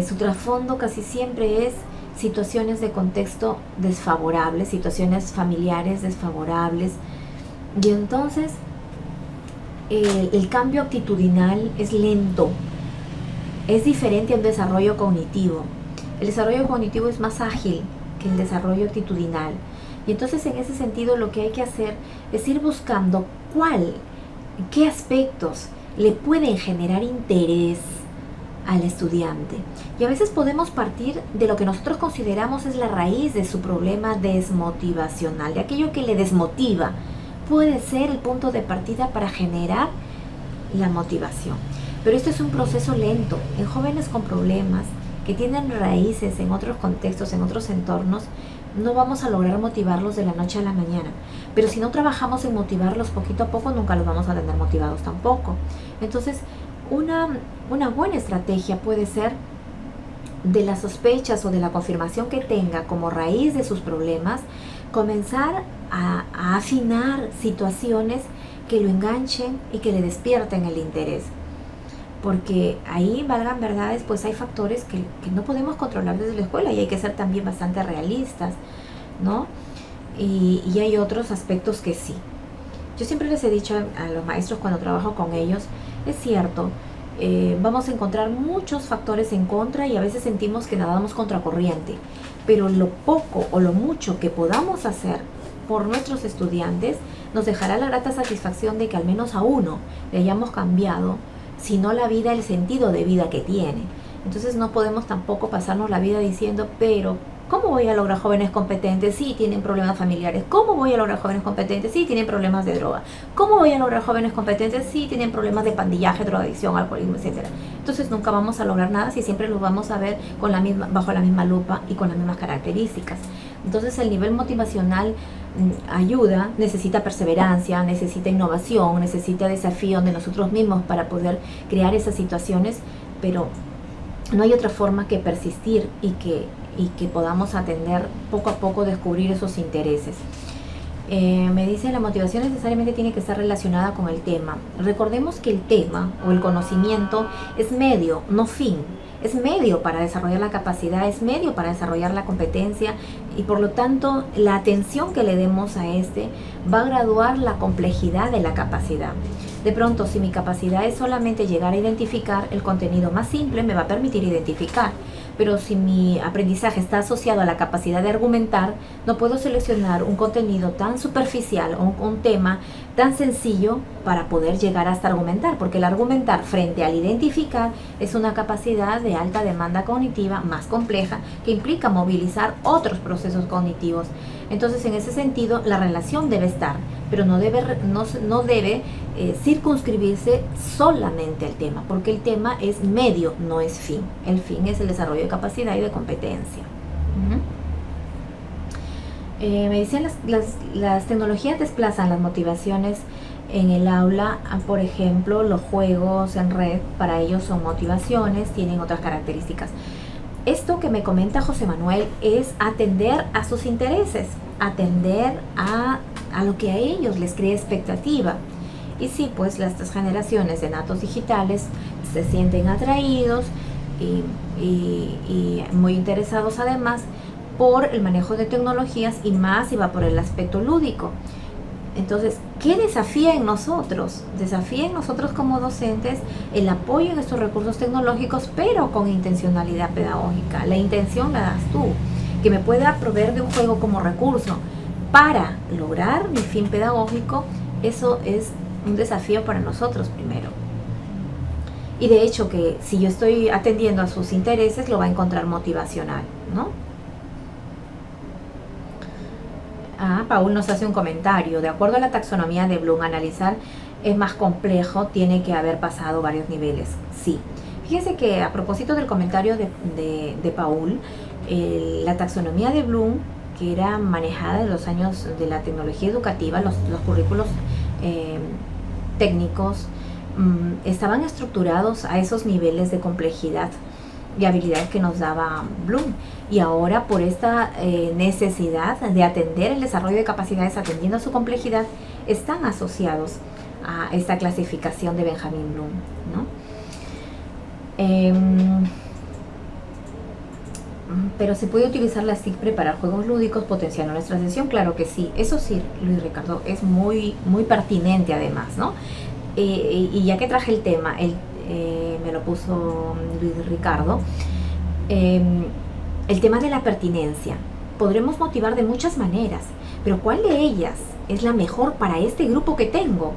Su trasfondo casi siempre es situaciones de contexto desfavorables, situaciones familiares desfavorables, y entonces el cambio actitudinal es lento, es diferente al desarrollo cognitivo. El desarrollo cognitivo es más ágil que el desarrollo actitudinal, y entonces en ese sentido lo que hay que hacer es ir buscando qué aspectos le pueden generar interés al estudiante. Y a veces podemos partir de lo que nosotros consideramos es la raíz de su problema desmotivacional, de aquello que le desmotiva. Puede ser el punto de partida para generar la motivación. Pero esto es un proceso lento. En jóvenes con problemas que tienen raíces en otros contextos, en otros entornos, no vamos a lograr motivarlos de la noche a la mañana. Pero si no trabajamos en motivarlos poquito a poco, nunca los vamos a tener motivados tampoco. Entonces, Una, una buena estrategia puede ser, de las sospechas o de la confirmación que tenga como raíz de sus problemas, comenzar a afinar situaciones que lo enganchen y que le despierten el interés. Porque ahí, valgan verdades, pues hay factores que no podemos controlar desde la escuela y hay que ser también bastante realistas, ¿no? Y hay otros aspectos que sí. Yo siempre les he dicho a los maestros cuando trabajo con ellos, es cierto, vamos a encontrar muchos factores en contra y a veces sentimos que nadamos contracorriente, pero lo poco o lo mucho que podamos hacer por nuestros estudiantes nos dejará la grata satisfacción de que al menos a uno le hayamos cambiado, si no la vida, el sentido de vida que tiene. Entonces no podemos tampoco pasarnos la vida diciendo, pero ¿cómo voy a lograr jóvenes competentes si tienen problemas familiares? ¿Cómo voy a lograr jóvenes competentes si tienen problemas de droga? ¿Cómo voy a lograr jóvenes competentes si tienen problemas de pandillaje, drogadicción, alcoholismo, etcétera? Entonces nunca vamos a lograr nada si siempre los vamos a ver con la misma, bajo la misma lupa y con las mismas características. Entonces el nivel motivacional ayuda, necesita perseverancia, necesita innovación, necesita desafío de nosotros mismos para poder crear esas situaciones, pero no hay otra forma que persistir y que podamos atender poco a poco, descubrir esos intereses. Me dice, la motivación necesariamente tiene que estar relacionada con el tema. Recordemos que el tema o el conocimiento es medio, no fin. Es medio para desarrollar la capacidad, es medio para desarrollar la competencia y por lo tanto la atención que le demos a este va a graduar la complejidad de la capacidad. De pronto, si mi capacidad es solamente llegar a identificar, el contenido más simple me va a permitir identificar. Pero si mi aprendizaje está asociado a la capacidad de argumentar, no puedo seleccionar un contenido tan superficial o un tema tan sencillo para poder llegar hasta argumentar, porque el argumentar frente al identificar es una capacidad de alta demanda cognitiva más compleja que implica movilizar otros procesos cognitivos. Entonces, en ese sentido, la relación debe estar, pero no debe circunscribirse solamente al tema, porque el tema es medio, no es fin. El fin es el desarrollo de capacidad y de competencia. Me decían, las tecnologías desplazan las motivaciones en el aula. Por ejemplo, los juegos en red, para ellos son motivaciones, tienen otras características. Esto que me comenta José Manuel es atender a sus intereses, atender a lo que a ellos les crea expectativa. Y sí, pues estas generaciones de natos digitales se sienten atraídos y muy interesados además por el manejo de tecnologías y más si va por el aspecto lúdico. Entonces, ¿qué desafía en nosotros? Desafía en nosotros como docentes el apoyo en estos recursos tecnológicos, pero con intencionalidad pedagógica. La intención la das tú, que me pueda proveer de un juego como recurso para lograr mi fin pedagógico. Eso es un desafío para nosotros primero. Y de hecho que si yo estoy atendiendo a sus intereses, lo va a encontrar motivacional, ¿no? Paul nos hace un comentario. De acuerdo a la taxonomía de Bloom, analizar es más complejo, tiene que haber pasado varios niveles. Sí. Fíjense que a propósito del comentario de Paul, la taxonomía de Bloom, que era manejada en los años de la tecnología educativa, los currículos técnicos, estaban estructurados a esos niveles de complejidad y habilidades que nos daba Bloom. Y ahora, por esta necesidad de atender el desarrollo de capacidades atendiendo a su complejidad, están asociados a esta clasificación de Benjamin Bloom, ¿no? Pero ¿se puede utilizar la SIC para juegos lúdicos potenciando nuestra sesión? Claro que sí. Eso sí, Luis Ricardo, es muy, muy pertinente además, ¿no? Y ya que traje el tema, me lo puso Luis Ricardo, el tema de la pertinencia. Podremos motivar de muchas maneras, pero ¿cuál de ellas es la mejor para este grupo que tengo?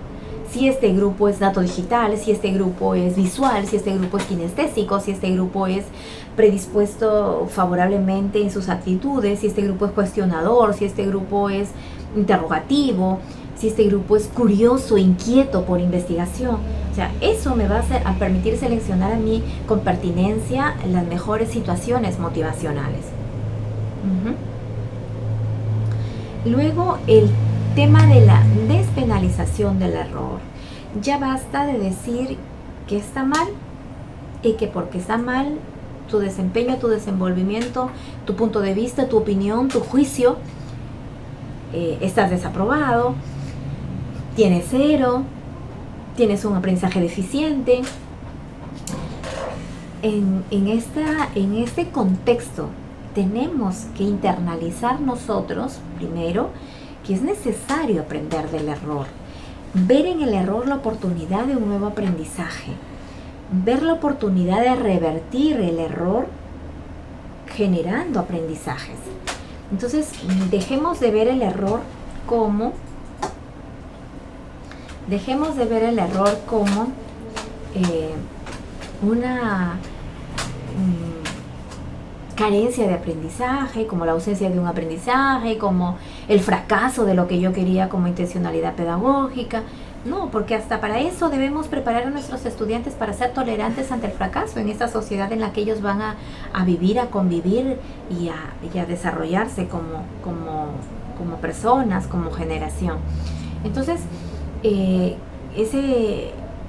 Si este grupo es dato digital, si este grupo es visual, si este grupo es kinestésico, si este grupo es predispuesto favorablemente en sus actitudes, si este grupo es cuestionador, si este grupo es interrogativo, si este grupo es curioso, inquieto por investigación. O sea, eso me va a permitir seleccionar a mí con pertinencia las mejores situaciones motivacionales. Luego, el tema de la despenalización del error. Ya basta de decir que está mal y que porque está mal tu desempeño, tu desenvolvimiento, tu punto de vista, tu opinión, tu juicio, estás desaprobado, tienes 0, tienes un aprendizaje deficiente. En este contexto tenemos que internalizar nosotros, primero, que es necesario aprender del error, ver en el error la oportunidad de un nuevo aprendizaje, ver la oportunidad de revertir el error generando aprendizajes. Entonces, dejemos de ver el error como una carencia de aprendizaje, como la ausencia de un aprendizaje, como el fracaso de lo que yo quería como intencionalidad pedagógica. No, porque hasta para eso debemos preparar a nuestros estudiantes para ser tolerantes ante el fracaso en esta sociedad en la que ellos van a vivir, a convivir y a desarrollarse como personas, como generación. Entonces,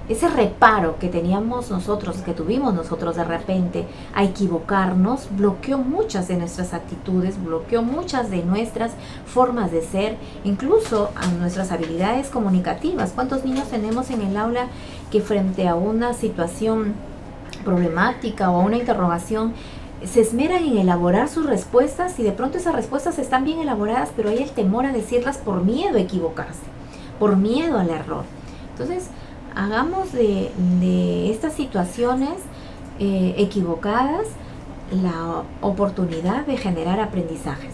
ese reparo que teníamos nosotros, que tuvimos nosotros de repente a equivocarnos, bloqueó muchas de nuestras actitudes, bloqueó muchas de nuestras formas de ser, incluso a nuestras habilidades comunicativas. ¿Cuántos niños tenemos en el aula que frente a una situación problemática o a una interrogación se esmeran en elaborar sus respuestas y de pronto esas respuestas están bien elaboradas, pero hay el temor a decirlas por miedo a equivocarse, por miedo al error? Entonces, hagamos de estas situaciones equivocadas la oportunidad de generar aprendizajes.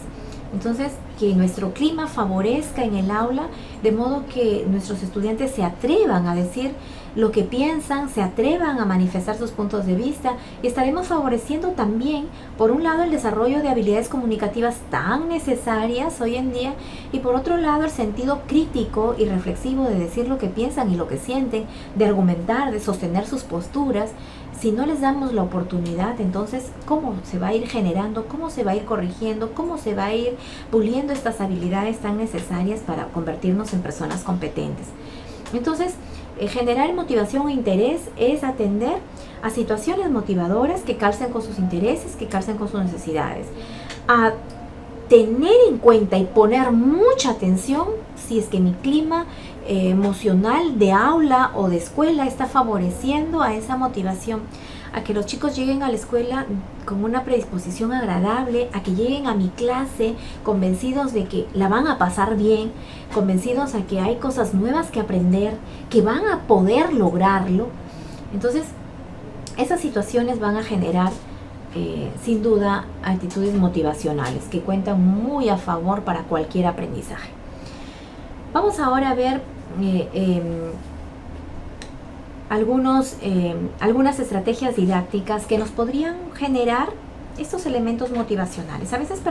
Entonces, que nuestro clima favorezca en el aula, de modo que nuestros estudiantes se atrevan a decir lo que piensan, se atrevan a manifestar sus puntos de vista, y estaremos favoreciendo también, por un lado, el desarrollo de habilidades comunicativas tan necesarias hoy en día, y por otro lado, el sentido crítico y reflexivo de decir lo que piensan y lo que sienten, de argumentar, de sostener sus posturas. Si no les damos la oportunidad, entonces, ¿cómo se va a ir generando? ¿Cómo se va a ir corrigiendo? ¿Cómo se va a ir puliendo estas habilidades tan necesarias para convertirnos en personas competentes? Entonces, generar motivación e interés es atender a situaciones motivadoras que calcen con sus intereses, que calcen con sus necesidades. A tener en cuenta y poner mucha atención si es que mi clima emocional de aula o de escuela está favoreciendo a esa motivación, a que los chicos lleguen a la escuela con una predisposición agradable, a que lleguen a mi clase convencidos de que la van a pasar bien, convencidos a que hay cosas nuevas que aprender, que van a poder lograrlo. Entonces, esas situaciones van a generar sin duda actitudes motivacionales que cuentan muy a favor para cualquier aprendizaje. Vamos ahora a ver algunas estrategias didácticas que nos podrían generar estos elementos motivacionales. A veces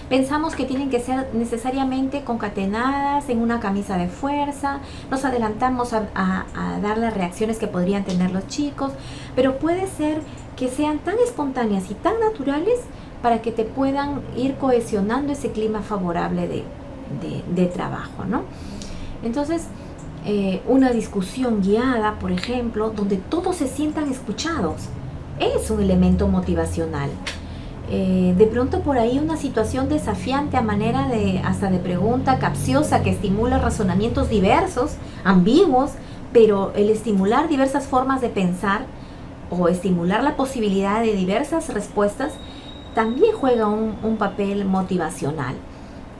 pensamos que tienen que ser necesariamente concatenadas en una camisa de fuerza, nos adelantamos a dar las reacciones que podrían tener los chicos, pero puede ser que sean tan espontáneas y tan naturales para que te puedan ir cohesionando ese clima favorable de trabajo, ¿no? Entonces, una discusión guiada, por ejemplo, donde todos se sientan escuchados, es un elemento motivacional. De pronto por ahí una situación desafiante a manera hasta de pregunta capciosa que estimula razonamientos diversos, ambiguos, pero el estimular diversas formas de pensar o estimular la posibilidad de diversas respuestas también juega un papel motivacional,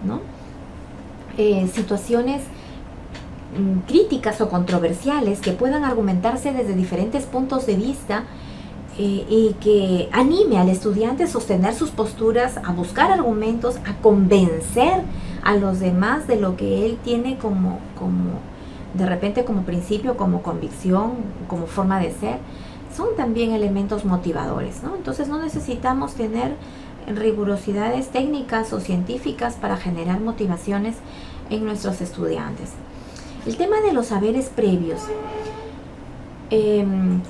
¿no? Situaciones críticas o controversiales que puedan argumentarse desde diferentes puntos de vista y que anime al estudiante a sostener sus posturas, a buscar argumentos, a convencer a los demás de lo que él tiene como de repente como principio, como convicción, como forma de ser, son también elementos motivadores, ¿no? Entonces no necesitamos tener rigurosidades técnicas o científicas para generar motivaciones en nuestros estudiantes. El tema de los saberes previos.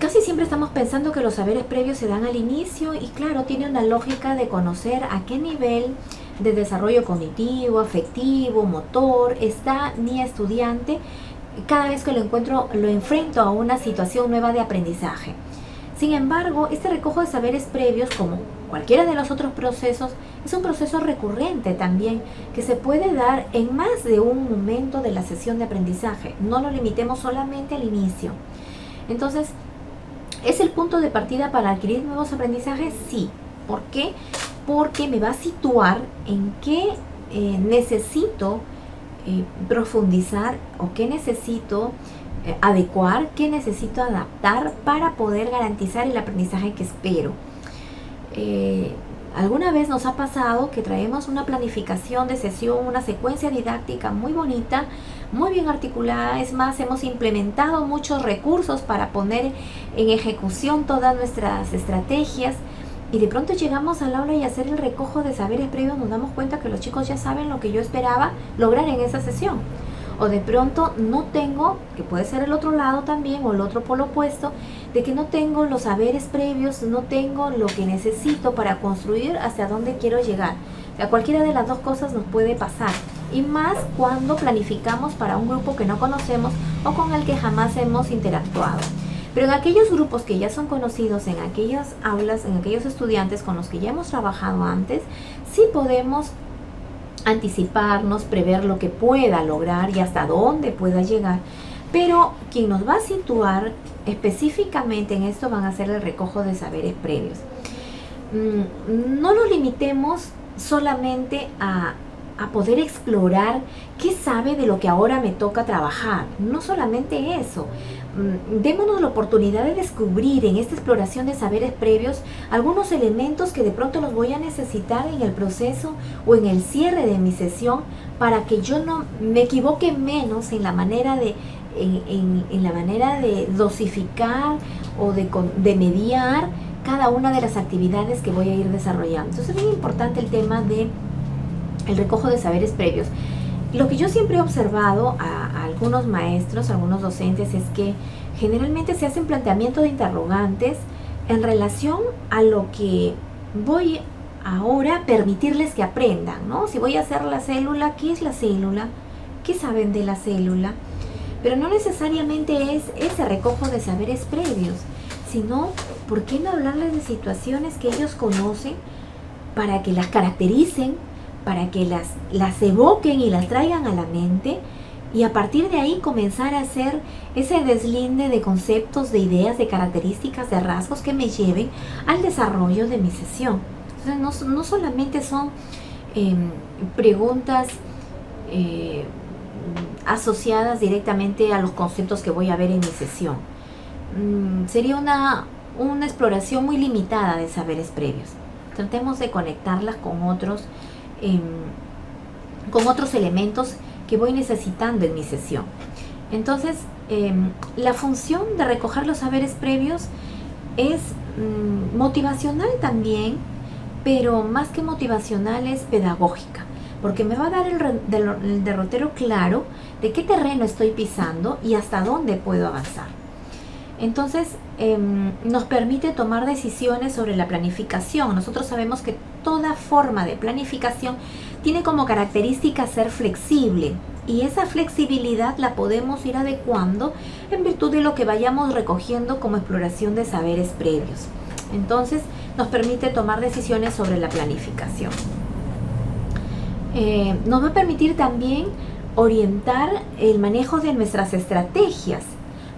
Casi siempre estamos pensando que los saberes previos se dan al inicio y claro, tiene una lógica de conocer a qué nivel de desarrollo cognitivo, afectivo, motor está mi estudiante cada vez que lo encuentro, lo enfrento a una situación nueva de aprendizaje. Sin embargo, este recojo de saberes previos, como cualquiera de los otros procesos, es un proceso recurrente también, que se puede dar en más de un momento de la sesión de aprendizaje. No lo limitemos solamente al inicio. Entonces, ¿es el punto de partida para adquirir nuevos aprendizajes? Sí. ¿Por qué? Porque me va a situar en qué necesito profundizar o qué necesito adecuar, qué necesito adaptar para poder garantizar el aprendizaje que espero. ¿Alguna vez nos ha pasado que traemos una planificación de sesión, una secuencia didáctica muy bonita, muy bien articulada? Es más, hemos implementado muchos recursos para poner en ejecución todas nuestras estrategias, y de pronto llegamos al aula y hacer el recojo de saberes previos nos damos cuenta que los chicos ya saben lo que yo esperaba lograr en esa sesión. O de pronto no tengo, que puede ser el otro lado también, o el otro polo opuesto, de que no tengo los saberes previos, no tengo lo que necesito para construir hacia dónde quiero llegar. O sea, cualquiera de las dos cosas nos puede pasar. Y más cuando planificamos para un grupo que no conocemos o con el que jamás hemos interactuado. Pero en aquellos grupos que ya son conocidos, en aquellas aulas, en aquellos estudiantes con los que ya hemos trabajado antes, sí podemos anticiparnos, prever lo que pueda lograr y hasta dónde pueda llegar. Pero quien nos va a situar específicamente en esto van a ser el recojo de saberes previos. No nos limitemos solamente a poder explorar qué sabe de lo que ahora me toca trabajar. No solamente eso. Démonos la oportunidad de descubrir en esta exploración de saberes previos algunos elementos que de pronto los voy a necesitar en el proceso o en el cierre de mi sesión, para que yo no me equivoque menos en la manera de en la manera de dosificar o de mediar cada una de las actividades que voy a ir desarrollando. Entonces es muy importante el tema de el recojo de saberes previos. Lo que yo siempre he observado a algunos maestros, a algunos docentes, es que generalmente se hacen planteamientos de interrogantes en relación a lo que voy ahora a permitirles que aprendan, ¿no? Si voy a hacer la célula, ¿qué es la célula? ¿Qué saben de la célula? Pero no necesariamente es ese recojo de saberes previos, sino, ¿por qué no hablarles de situaciones que ellos conocen para que las caractericen, para que las evoquen y las traigan a la mente, y a partir de ahí comenzar a hacer ese deslinde de conceptos, de ideas, de características, de rasgos que me lleven al desarrollo de mi sesión? Entonces no solamente son preguntas asociadas directamente a los conceptos que voy a ver en mi sesión. Sería una exploración muy limitada de saberes previos. Tratemos de conectarlas con otros elementos que voy necesitando en mi sesión. Entonces, la función de recoger los saberes previos es motivacional también, pero más que motivacional es pedagógica, porque me va a dar el derrotero claro de qué terreno estoy pisando y hasta dónde puedo avanzar. Entonces, nos permite tomar decisiones sobre la planificación. Nosotros sabemos que toda forma de planificación tiene como característica ser flexible, y esa flexibilidad la podemos ir adecuando en virtud de lo que vayamos recogiendo como exploración de saberes previos. Entonces, nos permite tomar decisiones sobre la planificación. Nos va a permitir también orientar el manejo de nuestras estrategias.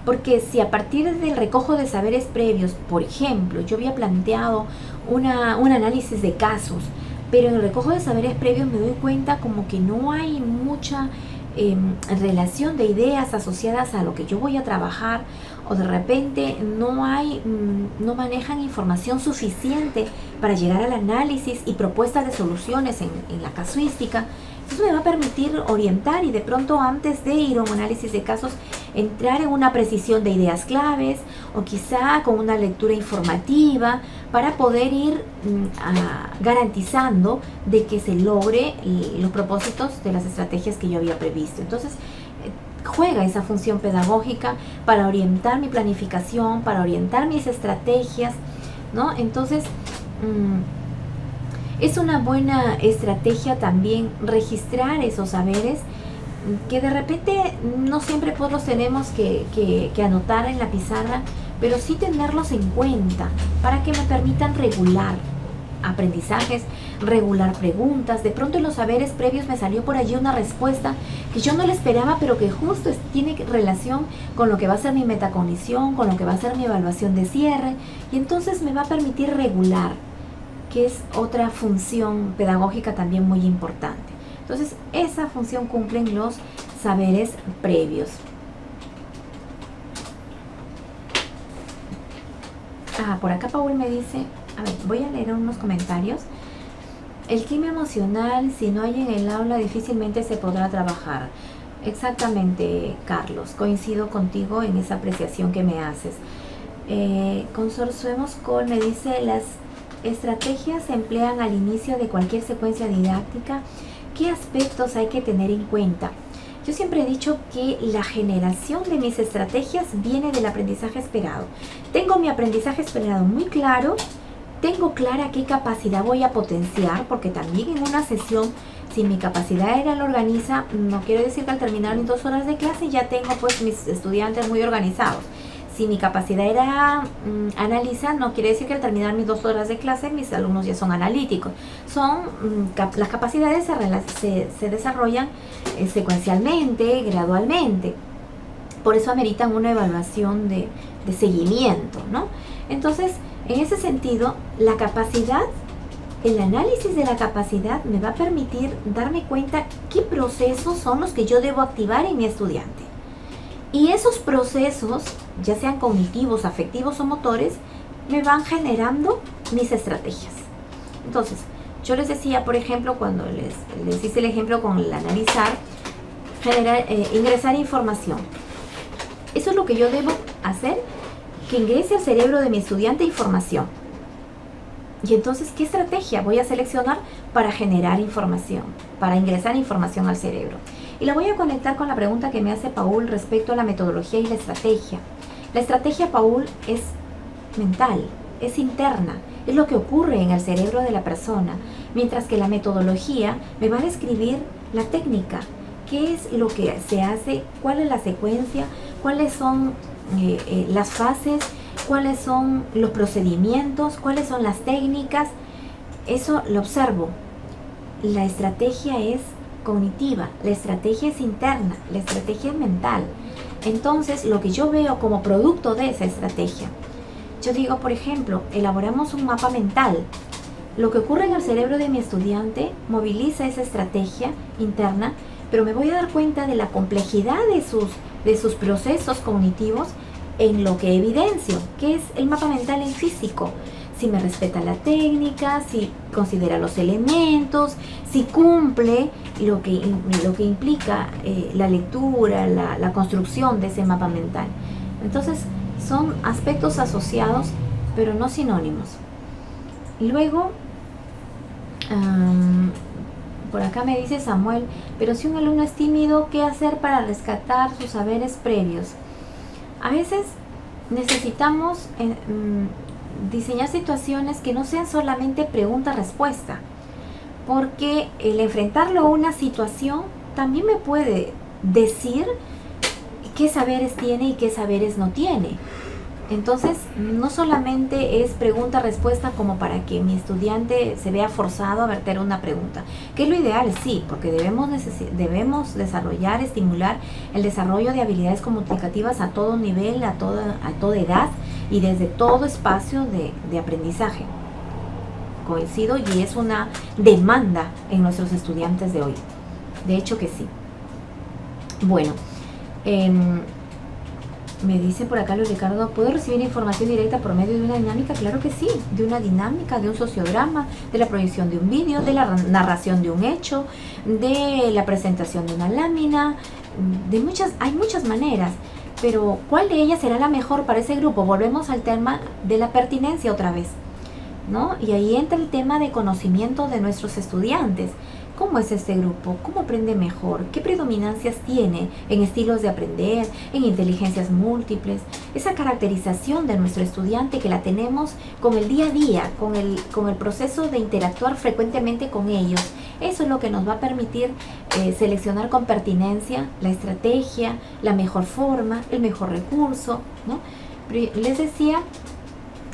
Porque si a partir del recojo de saberes previos, por ejemplo, yo había planteado un análisis de casos, pero en el recojo de saberes previos me doy cuenta como que no hay mucha relación de ideas asociadas a lo que yo voy a trabajar, o de repente no manejan información suficiente para llegar al análisis y propuestas de soluciones en la casuística. Eso me va a permitir orientar y de pronto, antes de ir a un análisis de casos, entrar en una precisión de ideas claves, o quizá con una lectura informativa, para poder ir garantizando de que se logre los propósitos de las estrategias que yo había previsto. Entonces, juega esa función pedagógica para orientar mi planificación, para orientar mis estrategias, ¿no? Entonces, es una buena estrategia también registrar esos saberes que de repente no siempre pues los tenemos que anotar en la pizarra, pero sí tenerlos en cuenta para que me permitan regular aprendizajes, regular preguntas. De pronto en los saberes previos me salió por allí una respuesta que yo no la esperaba, pero que justo tiene relación con lo que va a ser mi metacognición, con lo que va a ser mi evaluación de cierre, y entonces me va a permitir regular, que es otra función pedagógica también muy importante. Entonces esa función cumplen los saberes previos. Por acá Paul me dice, a ver, voy a leer unos comentarios. El clima emocional, si no hay en el aula, difícilmente se podrá trabajar. Exactamente, Carlos, coincido contigo en esa apreciación que me haces. Consorciemos con, me dice, las estrategias se emplean al inicio de cualquier secuencia didáctica. ¿Qué aspectos hay que tener en cuenta? Yo siempre he dicho que la generación de mis estrategias viene del aprendizaje esperado. Tengo mi aprendizaje esperado muy claro, tengo clara qué capacidad voy a potenciar, porque también en una sesión, si mi capacidad era la organiza, no quiere decir que al terminar mis 2 horas de clase ya tengo pues mis estudiantes muy organizados. Si mi capacidad era analizar, no quiere decir que al terminar mis 2 horas de clase mis alumnos ya son analíticos. Las capacidades se desarrollan secuencialmente, gradualmente. Por eso ameritan una evaluación de seguimiento, ¿no? Entonces, en ese sentido, la capacidad, el análisis de la capacidad me va a permitir darme cuenta qué procesos son los que yo debo activar en mi estudiante. Y esos procesos, ya sean cognitivos, afectivos o motores, me van generando mis estrategias. Entonces, yo les decía, por ejemplo, cuando les hice el ejemplo con el analizar, ingresar información. Eso es lo que yo debo hacer, que ingrese al cerebro de mi estudiante información. Y entonces, ¿qué estrategia voy a seleccionar para generar información, para ingresar información al cerebro? Y la voy a conectar con la pregunta que me hace Paul respecto a la metodología y la estrategia. La estrategia, Paul, es mental, es interna, es lo que ocurre en el cerebro de la persona, mientras que la metodología me va a describir la técnica, qué es lo que se hace, cuál es la secuencia, cuáles son las fases, cuáles son los procedimientos, cuáles son las técnicas. Eso lo observo. La estrategia es cognitiva, la estrategia es interna, la estrategia es mental. Entonces, lo que yo veo como producto de esa estrategia, yo digo, por ejemplo, elaboramos un mapa mental. Lo que ocurre en el cerebro de mi estudiante moviliza esa estrategia interna, pero me voy a dar cuenta de la complejidad de sus procesos cognitivos en lo que evidencio, que es el mapa mental en físico. Si me respeta la técnica, si considera los elementos, si cumple lo que implica la lectura, la construcción de ese mapa mental. Entonces, son aspectos asociados, pero no sinónimos. Luego, por acá me dice Samuel, pero si un alumno es tímido, ¿qué hacer para rescatar sus saberes previos? A veces necesitamos diseñar situaciones que no sean solamente pregunta-respuesta, porque el enfrentarlo a una situación también me puede decir qué saberes tiene y qué saberes no tiene. Entonces, no solamente es pregunta-respuesta como para que mi estudiante se vea forzado a verter una pregunta, que es lo ideal, sí, porque debemos desarrollar, estimular el desarrollo de habilidades comunicativas a todo nivel, a toda edad y desde todo espacio de aprendizaje. Coincido, y es una demanda en nuestros estudiantes de hoy. De hecho que sí. Bueno, me dice por acá Luis Ricardo, ¿puedo recibir información directa por medio de una dinámica? Claro que sí, de una dinámica, de un sociodrama, de la proyección de un vídeo, de la narración de un hecho, de la presentación de una lámina, hay muchas maneras, pero ¿cuál de ellas será la mejor para ese grupo? Volvemos al tema de la pertinencia otra vez. ¿no? Y ahí entra el tema de conocimiento de nuestros estudiantes. ¿Cómo es este grupo? ¿Cómo aprende mejor? ¿Qué predominancias tiene en estilos de aprender, en inteligencias múltiples? Esa caracterización de nuestro estudiante que la tenemos con el día a día, con el proceso de interactuar frecuentemente con ellos. Eso es lo que nos va a permitir seleccionar con pertinencia la estrategia, la mejor forma, el mejor recurso, ¿no? Les decía,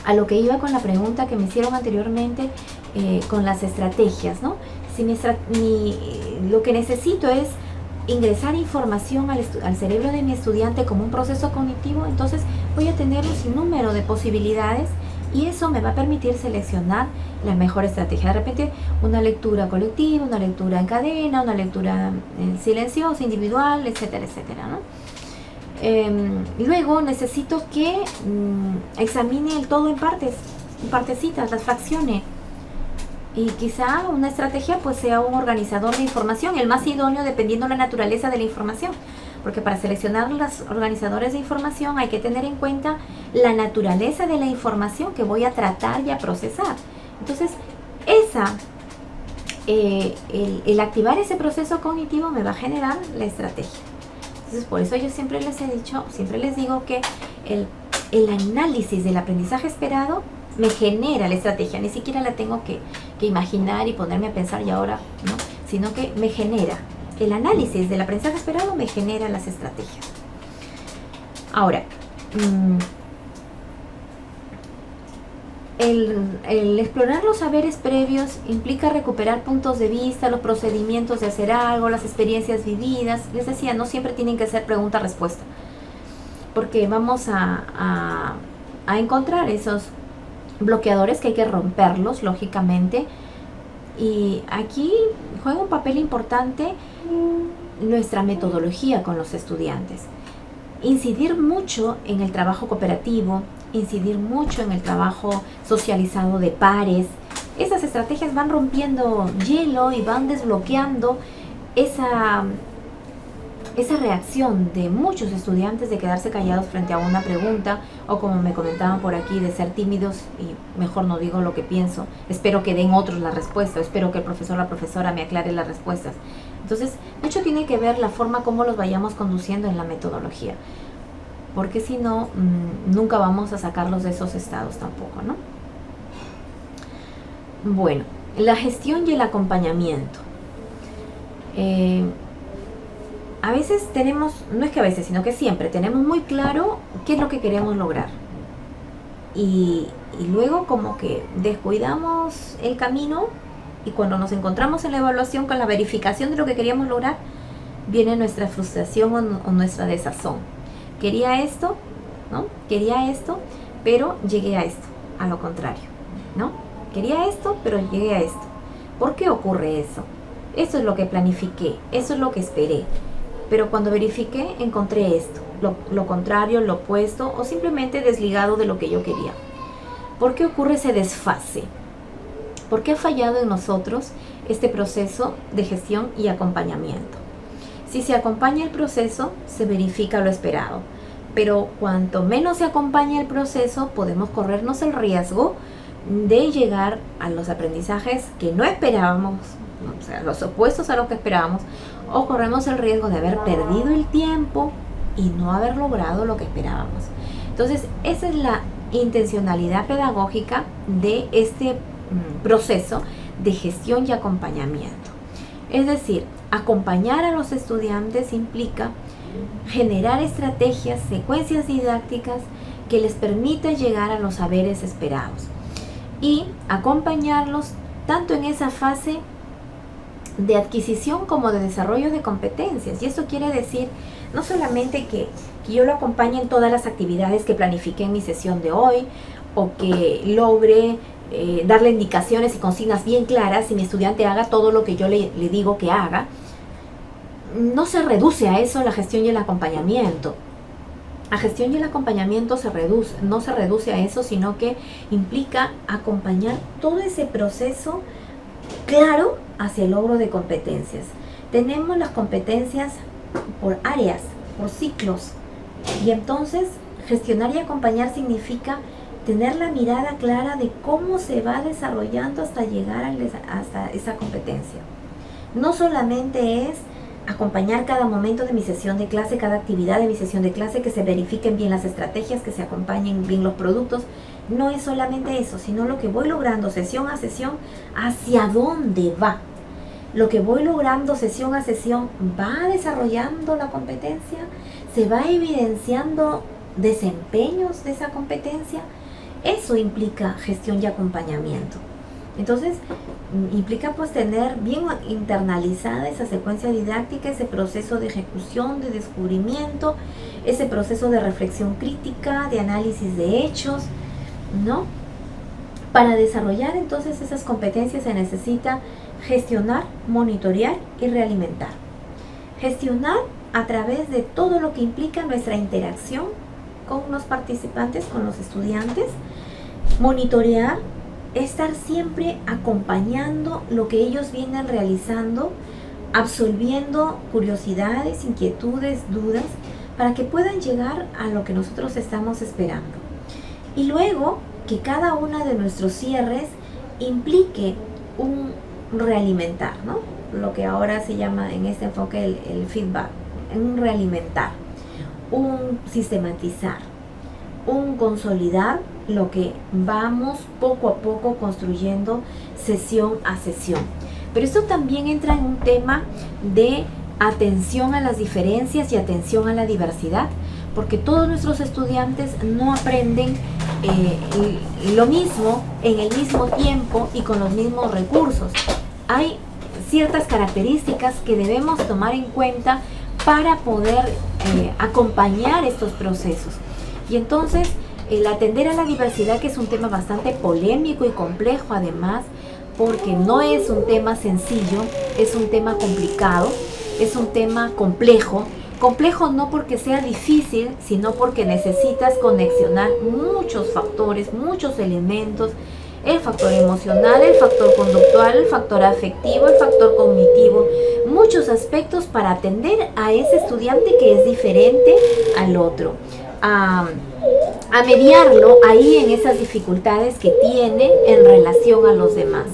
a lo que iba con la pregunta que me hicieron anteriormente, con las estrategias, ¿no? Si lo que necesito es ingresar información al cerebro de mi estudiante como un proceso cognitivo, entonces voy a tener un sinnúmero de posibilidades y eso me va a permitir seleccionar la mejor estrategia. De repente, una lectura colectiva, una lectura en cadena, una lectura silenciosa, individual, etcétera, etcétera, ¿no? Luego necesito que examine el todo en partecitas, las fraccione. Y quizá una estrategia pues sea un organizador de información, el más idóneo dependiendo de la naturaleza de la información. Porque para seleccionar los organizadores de información hay que tener en cuenta la naturaleza de la información que voy a tratar y a procesar. Entonces, el activar ese proceso cognitivo me va a generar la estrategia. Entonces, por eso yo siempre les digo que el análisis del aprendizaje esperado me genera la estrategia, ni siquiera la tengo que imaginar y ponerme a pensar y ahora, ¿no? Sino que me genera. El análisis del aprendizaje esperado me genera las estrategias. Ahora, el explorar los saberes previos implica recuperar puntos de vista, los procedimientos de hacer algo, las experiencias vividas. Les decía, no siempre tienen que ser pregunta-respuesta, porque vamos a encontrar esos bloqueadores que hay que romperlos, lógicamente. Y aquí juega un papel importante nuestra metodología con los estudiantes. Incidir mucho en el trabajo cooperativo, incidir mucho en el trabajo socializado de pares. Esas estrategias van rompiendo hielo y van desbloqueando esa reacción de muchos estudiantes de quedarse callados frente a una pregunta, o como me comentaban por aquí, de ser tímidos y mejor no digo lo que pienso, espero que den otros la respuesta, espero que el profesor o la profesora me aclare las respuestas. Entonces, mucho tiene que ver la forma como los vayamos conduciendo en la metodología, porque si no, nunca vamos a sacarlos de esos estados tampoco, ¿no? Bueno, la gestión y el acompañamiento. A veces tenemos, no es que a veces, sino que siempre tenemos muy claro qué es lo que queremos lograr. Y luego como que descuidamos el camino y cuando nos encontramos en la evaluación con la verificación de lo que queríamos lograr, viene nuestra frustración o nuestra desazón. Quería esto, ¿no? Quería esto, pero llegué a esto, a lo contrario, ¿no? Quería esto, pero llegué a esto. ¿Por qué ocurre eso? Eso es lo que planifiqué, eso es lo que esperé. Pero cuando verifiqué, encontré esto, lo contrario, lo opuesto o simplemente desligado de lo que yo quería. ¿Por qué ocurre ese desfase? ¿Por qué ha fallado en nosotros este proceso de gestión y acompañamiento? Si se acompaña el proceso, se verifica lo esperado. Pero cuanto menos se acompaña el proceso, podemos corrernos el riesgo de llegar a los aprendizajes que no esperábamos, o sea, los opuestos a lo que esperábamos, o corremos el riesgo de haber perdido el tiempo y no haber logrado lo que esperábamos. Entonces, esa es la intencionalidad pedagógica de este proceso de gestión y acompañamiento. Es decir, acompañar a los estudiantes implica generar estrategias, secuencias didácticas que les permita llegar a los saberes esperados y acompañarlos tanto en esa fase de adquisición como de desarrollo de competencias. Y esto quiere decir no solamente que yo lo acompañe en todas las actividades que planifiqué en mi sesión de hoy, o que logre darle indicaciones y consignas bien claras y mi estudiante haga todo lo que yo le digo que haga. No se reduce a eso la gestión y el acompañamiento. La gestión y el acompañamiento no se reduce a eso, sino que implica acompañar todo ese proceso claro hacia el logro de competencias. Tenemos las competencias por áreas, por ciclos, y entonces gestionar y acompañar significa tener la mirada clara de cómo se va desarrollando hasta llegar hasta esa competencia. No solamente es acompañar cada momento de mi sesión de clase, cada actividad de mi sesión de clase, que se verifiquen bien las estrategias, que se acompañen bien los productos. No es solamente eso, sino lo que voy logrando sesión a sesión, hacia dónde va. Lo que voy logrando sesión a sesión va desarrollando la competencia, se va evidenciando desempeños de esa competencia. Eso implica gestión y acompañamiento. Entonces, implica pues tener bien internalizada esa secuencia didáctica, ese proceso de ejecución, de descubrimiento, ese proceso de reflexión crítica, de análisis de hechos, ¿no? Para desarrollar entonces esas competencias se necesita gestionar, monitorear y realimentar. Gestionar a través de todo lo que implica nuestra interacción con los participantes, con los estudiantes. Monitorear, estar siempre acompañando lo que ellos vienen realizando, absolviendo curiosidades, inquietudes, dudas, para que puedan llegar a lo que nosotros estamos esperando. Y luego que cada uno de nuestros cierres implique un realimentar, ¿no? Lo que ahora se llama en este enfoque el feedback, un realimentar, un sistematizar, un consolidar lo que vamos poco a poco construyendo sesión a sesión. Pero esto también entra en un tema de atención a las diferencias y atención a la diversidad, porque todos nuestros estudiantes no aprenden lo mismo en el mismo tiempo y con los mismos recursos. Hay ciertas características que debemos tomar en cuenta para poder acompañar estos procesos. Y entonces, el atender a la diversidad, que es un tema bastante polémico y complejo además, porque no es un tema sencillo, es un tema complicado, es un tema complejo. Complejo no porque sea difícil, sino porque necesitas conexionar muchos factores, muchos elementos, el factor emocional, el factor conductual, el factor afectivo, el factor cognitivo, muchos aspectos para atender a ese estudiante que es diferente al otro, a mediarlo ahí en esas dificultades que tiene en relación a los demás,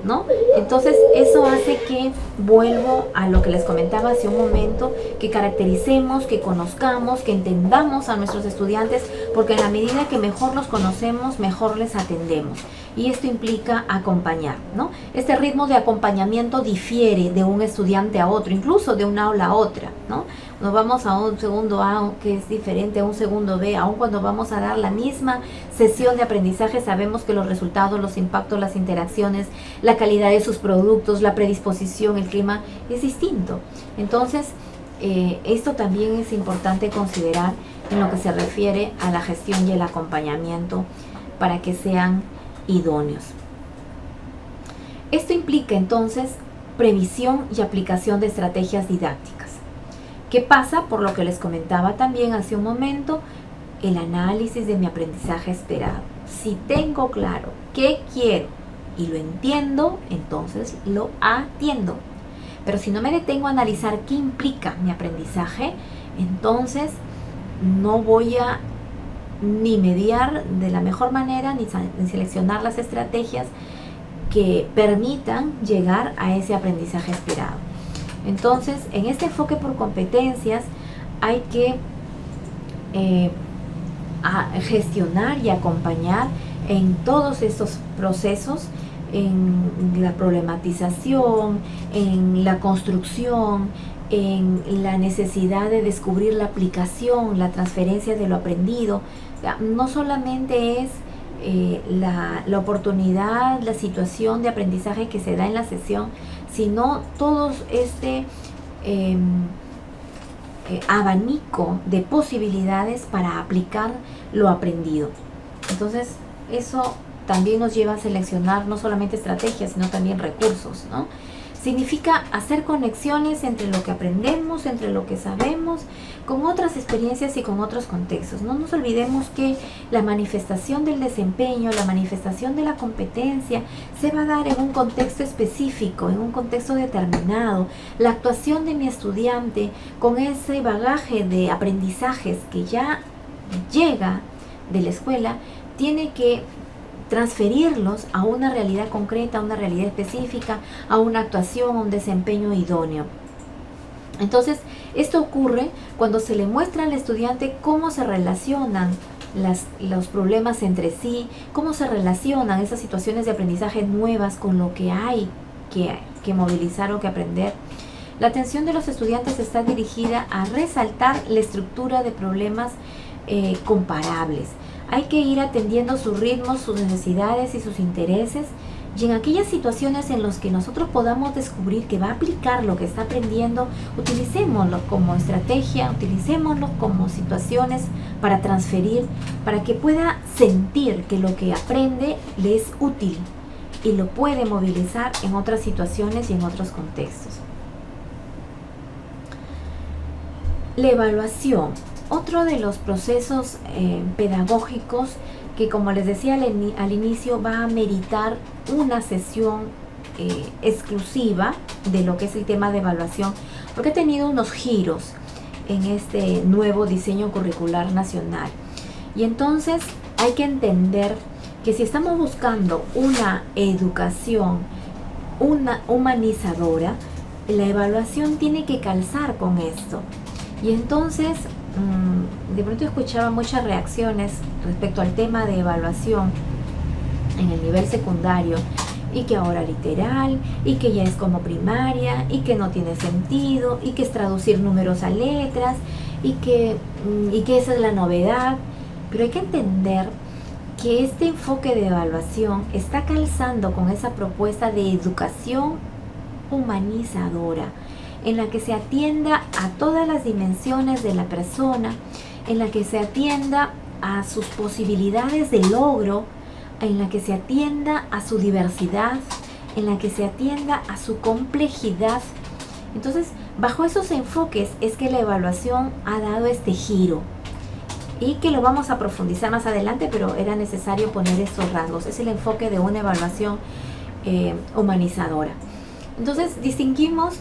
¿no? Entonces eso hace que, vuelvo a lo que les comentaba hace un momento, que caractericemos, que conozcamos, que entendamos a nuestros estudiantes, porque en la medida que mejor los conocemos, mejor les atendemos. Y esto implica acompañar, ¿no? Este ritmo de acompañamiento difiere de un estudiante a otro, incluso de una aula a otra, ¿no? Nos vamos a un segundo A que es diferente a un segundo B, aun cuando vamos a dar la misma sesión de aprendizaje, sabemos que los resultados, los impactos, las interacciones, la calidad de sus productos, la predisposición, el clima es distinto. Entonces, esto también es importante considerar en lo que se refiere a la gestión y el acompañamiento para que sean idóneos. Esto implica entonces previsión y aplicación de estrategias didácticas. ¿Qué pasa? Por lo que les comentaba también hace un momento, el análisis de mi aprendizaje esperado. Si tengo claro qué quiero y lo entiendo, entonces lo atiendo. Pero si no me detengo a analizar qué implica mi aprendizaje, entonces no voy a ni mediar de la mejor manera, ni seleccionar las estrategias que permitan llegar a ese aprendizaje esperado. Entonces, en este enfoque por competencias hay que gestionar y acompañar en todos estos procesos, en la problematización, en la construcción, en la necesidad de descubrir la aplicación, la transferencia de lo aprendido. O sea, no solamente es la oportunidad, la situación de aprendizaje que se da en la sesión, sino todo este abanico de posibilidades para aplicar lo aprendido. Entonces, eso también nos lleva a seleccionar no solamente estrategias, sino también recursos, ¿no? Significa hacer conexiones entre lo que aprendemos, entre lo que sabemos, con otras experiencias y con otros contextos. No nos olvidemos que la manifestación del desempeño, la manifestación de la competencia, se va a dar en un contexto específico, en un contexto determinado. La actuación de mi estudiante con ese bagaje de aprendizajes que ya llega de la escuela, tiene que transferirlos a una realidad concreta, a una realidad específica, a una actuación, a un desempeño idóneo. Entonces, esto ocurre cuando se le muestra al estudiante cómo se relacionan los problemas entre sí, cómo se relacionan esas situaciones de aprendizaje nuevas con lo que hay que movilizar o que aprender. La atención de los estudiantes está dirigida a resaltar la estructura de problemas comparables. Hay que ir atendiendo sus ritmos, sus necesidades y sus intereses, y en aquellas situaciones en las que nosotros podamos descubrir que va a aplicar lo que está aprendiendo, utilicémoslo como estrategia, utilicémoslo como situaciones para transferir, para que pueda sentir que lo que aprende le es útil y lo puede movilizar en otras situaciones y en otros contextos. La evaluación, otro de los procesos pedagógicos que, como les decía al inicio, va a meritar una sesión exclusiva de lo que es el tema de evaluación, porque ha tenido unos giros en este nuevo diseño curricular nacional. Y entonces hay que entender que si estamos buscando una educación humanizadora, la evaluación tiene que calzar con esto. Y entonces de pronto escuchaba muchas reacciones respecto al tema de evaluación en el nivel secundario, y que ahora literal, y que ya es como primaria, y que no tiene sentido, y que es traducir números a letras, y que esa es la novedad. Pero hay que entender que este enfoque de evaluación está calzando con esa propuesta de educación humanizadora, en la que se atienda a todas las dimensiones de la persona, en la que se atienda a sus posibilidades de logro, en la que se atienda a su diversidad, en la que se atienda a su complejidad. Entonces, bajo esos enfoques es que la evaluación ha dado este giro, y que lo vamos a profundizar más adelante, pero era necesario poner estos rasgos. Es el enfoque de una evaluación humanizadora. Entonces, distinguimos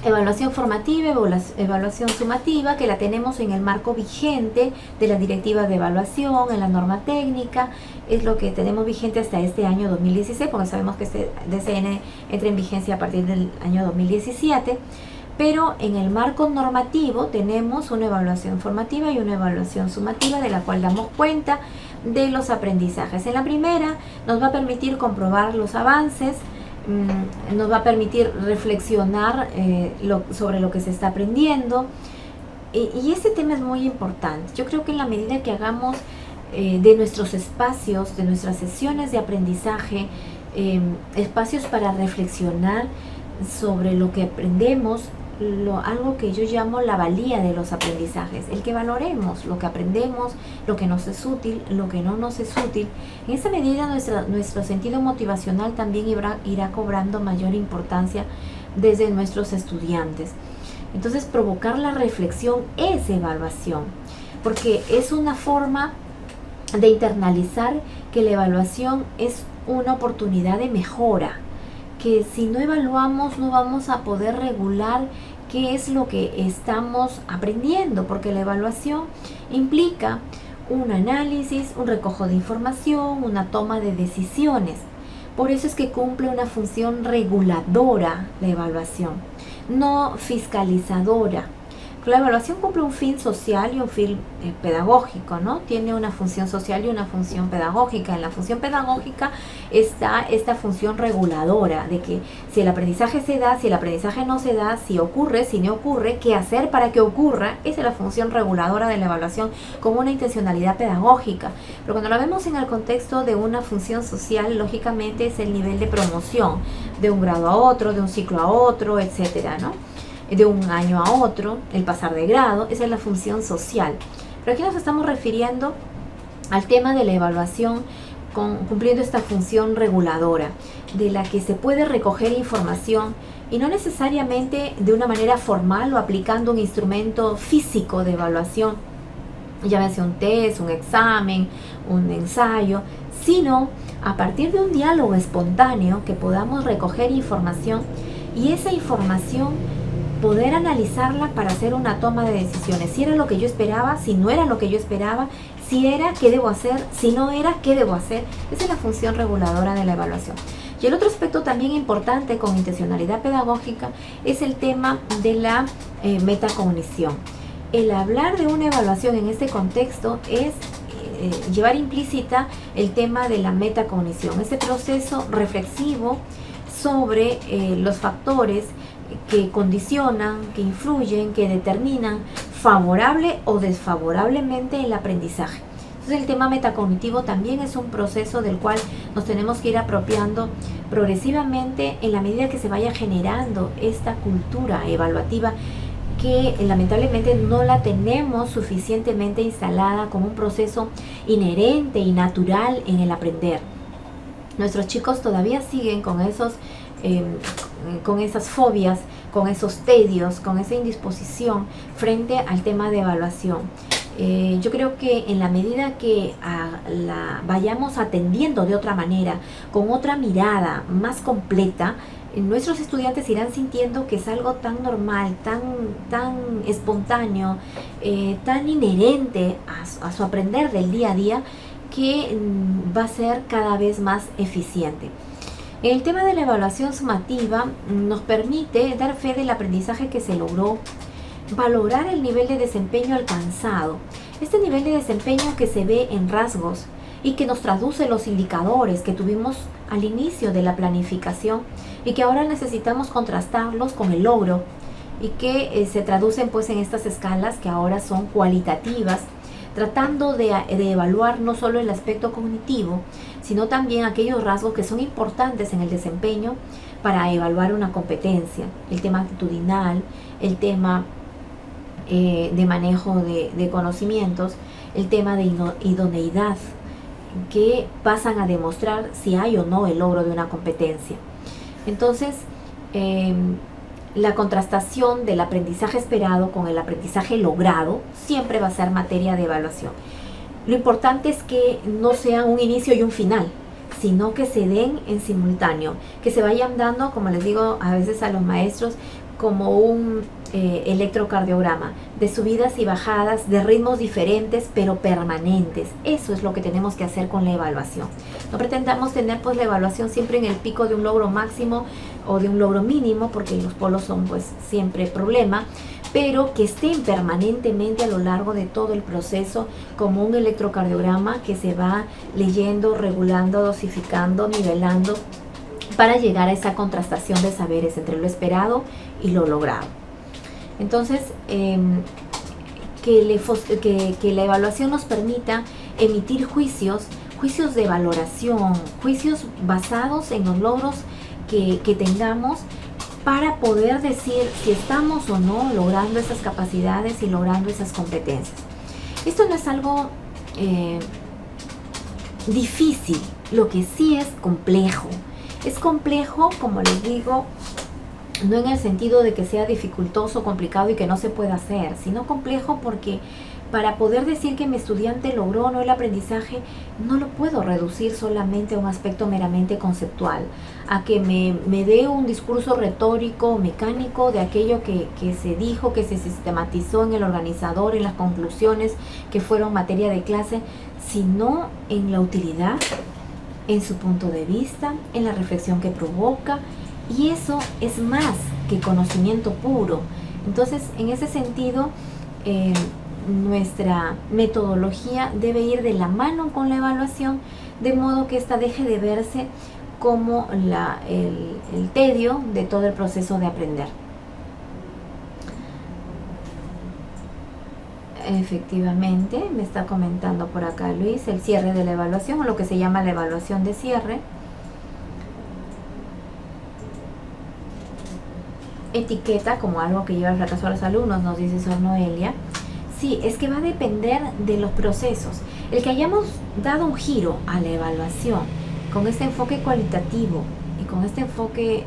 evaluación formativa, evaluación sumativa, que la tenemos en el marco vigente de la directiva de evaluación, en la norma técnica. Es lo que tenemos vigente hasta este año 2016, porque sabemos que este DCN entra en vigencia a partir del año 2017. Pero en el marco normativo tenemos una evaluación formativa y una evaluación sumativa, de la cual damos cuenta de los aprendizajes. En la primera nos va a permitir comprobar los avances, nos va a permitir reflexionar sobre lo que se está aprendiendo, y este tema es muy importante. Yo creo que en la medida que hagamos de nuestros espacios, de nuestras sesiones de aprendizaje, espacios para reflexionar sobre lo que aprendemos, algo que yo llamo la valía de los aprendizajes, el que valoremos lo que aprendemos, lo que nos es útil, lo que no nos es útil. En esa medida nuestro sentido motivacional también irá cobrando mayor importancia desde nuestros estudiantes. Entonces, provocar la reflexión es evaluación, porque es una forma de internalizar que la evaluación es una oportunidad de mejora, que si no evaluamos no vamos a poder regular qué es lo que estamos aprendiendo, porque la evaluación implica un análisis, un recojo de información, una toma de decisiones. Por eso es que cumple una función reguladora la evaluación, no fiscalizadora. La evaluación cumple un fin social y un fin pedagógico, ¿no? Tiene una función social y una función pedagógica. En la función pedagógica está esta función reguladora de que si el aprendizaje se da, si el aprendizaje no se da, si ocurre, si no ocurre, qué hacer para que ocurra. Esa es la función reguladora de la evaluación con una intencionalidad pedagógica. Pero cuando la vemos en el contexto de una función social, lógicamente es el nivel de promoción de un grado a otro, de un ciclo a otro, etcétera, ¿no? De un año a otro, el pasar de grado. Esa es la función social. Pero aquí nos estamos refiriendo al tema de la evaluación cumpliendo esta función reguladora, de la que se puede recoger información, y no necesariamente de una manera formal o aplicando un instrumento físico de evaluación, llámese un test, un examen, un ensayo, sino a partir de un diálogo espontáneo que podamos recoger información, y esa información poder analizarla para hacer una toma de decisiones. Si era lo que yo esperaba, si no era lo que yo esperaba, Si era, ¿qué debo hacer? Si no era, ¿qué debo hacer? Esa es la función reguladora de la evaluación. Y el otro aspecto también importante con intencionalidad pedagógica es el tema de la metacognición. El hablar de una evaluación en este contexto es llevar implícita el tema de la metacognición, ese proceso reflexivo sobre los factores que condicionan, que influyen, que determinan favorable o desfavorablemente el aprendizaje. Entonces el tema metacognitivo también es un proceso del cual nos tenemos que ir apropiando progresivamente en la medida que se vaya generando esta cultura evaluativa que lamentablemente no la tenemos suficientemente instalada como un proceso inherente y natural en el aprender. Nuestros chicos todavía siguen con con esas fobias, con esos tedios, con esa indisposición frente al tema de evaluación. Yo creo que en la medida que la vayamos atendiendo de otra manera, con otra mirada más completa, nuestros estudiantes irán sintiendo que es algo tan normal, tan espontáneo, tan inherente a su aprender del día a día, que va a ser cada vez más eficiente. El tema de la evaluación sumativa nos permite dar fe del aprendizaje que se logró, valorar el nivel de desempeño alcanzado. Este nivel de desempeño que se ve en rasgos y que nos traduce los indicadores que tuvimos al inicio de la planificación y que ahora necesitamos contrastarlos con el logro y que se traducen pues en estas escalas que ahora son cualitativas, tratando de evaluar no solo el aspecto cognitivo, sino también aquellos rasgos que son importantes en el desempeño para evaluar una competencia, el tema actitudinal, el tema de manejo de conocimientos, el tema de idoneidad, que pasan a demostrar si hay o no el logro de una competencia. Entonces, la contrastación del aprendizaje esperado con el aprendizaje logrado siempre va a ser materia de evaluación. Lo importante es que no sea un inicio y un final, sino que se den en simultáneo, que se vayan dando, como les digo a veces a los maestros, como un electrocardiograma, de subidas y bajadas, de ritmos diferentes pero permanentes. Eso es lo que tenemos que hacer con la evaluación. No pretendamos tener pues la evaluación siempre en el pico de un logro máximo o de un logro mínimo, porque los polos son pues siempre problema, pero que estén permanentemente a lo largo de todo el proceso como un electrocardiograma que se va leyendo, regulando, dosificando, nivelando, para llegar a esa contrastación de saberes entre lo esperado y lo logrado. Entonces, que la evaluación nos permita emitir juicios de valoración, juicios basados en los logros que tengamos, para poder decir si estamos o no logrando esas capacidades y logrando esas competencias. Esto no es algo difícil, lo que sí es complejo. Es complejo, como les digo, no en el sentido de que sea dificultoso, complicado y que no se pueda hacer, sino complejo porque para poder decir que mi estudiante logró o no el aprendizaje, no lo puedo reducir solamente a un aspecto meramente conceptual, a que me dé un discurso retórico, mecánico de aquello que se dijo, que se sistematizó en el organizador, en las conclusiones que fueron materia de clase, sino en la utilidad, en su punto de vista, en la reflexión que provoca, y eso es más que conocimiento puro. Entonces, en ese sentido, nuestra metodología debe ir de la mano con la evaluación, de modo que ésta deje de verse como el tedio de todo el proceso de aprender. Efectivamente, me está comentando por acá Luis, el cierre de la evaluación, o lo que se llama la evaluación de cierre. Etiqueta como algo que lleva al fracaso a los alumnos, nos dice Sor Noelia. Sí, es que va a depender de los procesos. El que hayamos dado un giro a la evaluación con este enfoque cualitativo y con este enfoque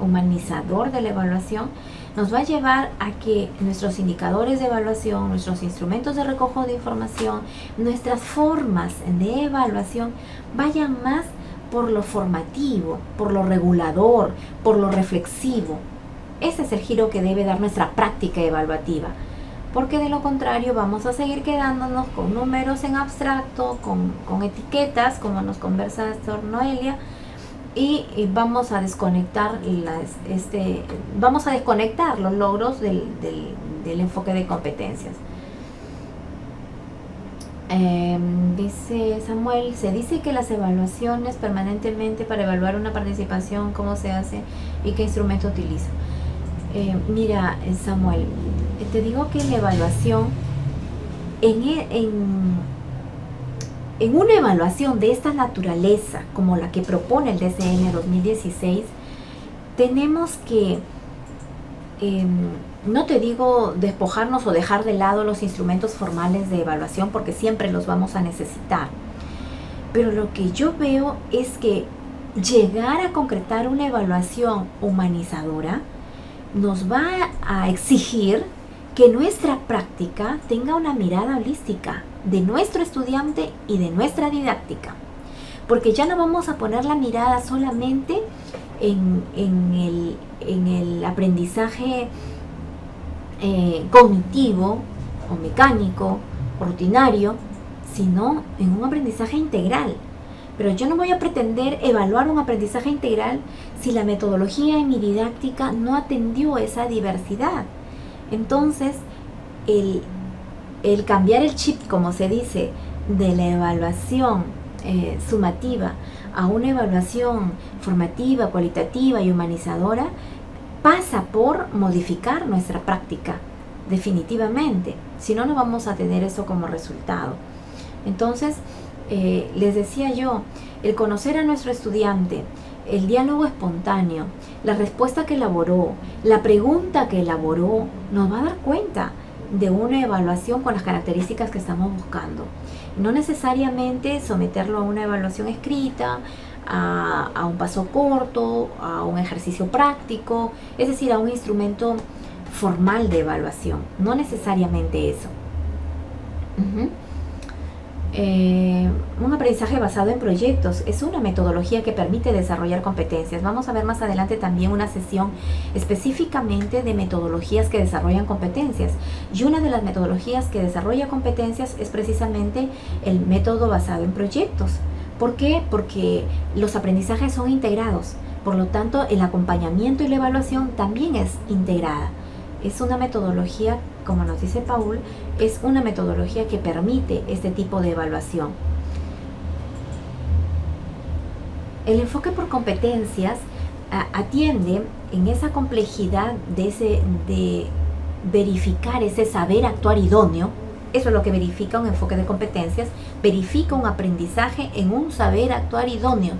humanizador de la evaluación, nos va a llevar a que nuestros indicadores de evaluación, nuestros instrumentos de recojo de información, nuestras formas de evaluación vayan más por lo formativo, por lo regulador, por lo reflexivo. Ese es el giro que debe dar nuestra práctica evaluativa. porque de lo contrario vamos a seguir quedándonos con números en abstracto, con etiquetas, como nos conversa Sor Noelia, y vamos a desconectar los logros del enfoque de competencias. Dice Samuel, se dice que las evaluaciones permanentemente para evaluar una participación, cómo se hace y qué instrumento utiliza. Mira, Samuel, te digo que la evaluación, en una evaluación de esta naturaleza, como la que propone el DCN 2016, tenemos que, no te digo despojarnos o dejar de lado los instrumentos formales de evaluación, porque siempre los vamos a necesitar. Pero lo que yo veo es que llegar a concretar una evaluación humanizadora nos va a exigir que nuestra práctica tenga una mirada holística de nuestro estudiante y de nuestra didáctica, porque ya no vamos a poner la mirada solamente en el aprendizaje cognitivo o mecánico o rutinario, sino en un aprendizaje integral. Pero yo no voy a pretender evaluar un aprendizaje integral si la metodología en mi didáctica no atendió esa diversidad. Entonces, el cambiar el chip, como se dice, de la evaluación sumativa a una evaluación formativa, cualitativa y humanizadora, pasa por modificar nuestra práctica, definitivamente. Si no, no vamos a tener eso como resultado. Entonces, les decía yo, el conocer a nuestro estudiante, el diálogo espontáneo, la respuesta que elaboró, la pregunta que elaboró, nos va a dar cuenta de una evaluación con las características que estamos buscando. No necesariamente someterlo a una evaluación escrita, a un paso corto, a un ejercicio práctico, es decir, a un instrumento formal de evaluación. No necesariamente eso. Un aprendizaje basado en proyectos es una metodología que permite desarrollar competencias. Vamos a ver más adelante también una sesión específicamente de metodologías que desarrollan competencias, y una de las metodologías que desarrolla competencias es precisamente el método basado en proyectos. ¿Por qué? Porque los aprendizajes son integrados, por lo tanto el acompañamiento y la evaluación también es integrada. Es una metodología, como nos dice Paul, es una metodología que permite este tipo de evaluación. El enfoque por competencias atiende en esa complejidad de verificar ese saber actuar idóneo. Eso es lo que verifica un enfoque de competencias, verifica un aprendizaje en un saber actuar idóneo.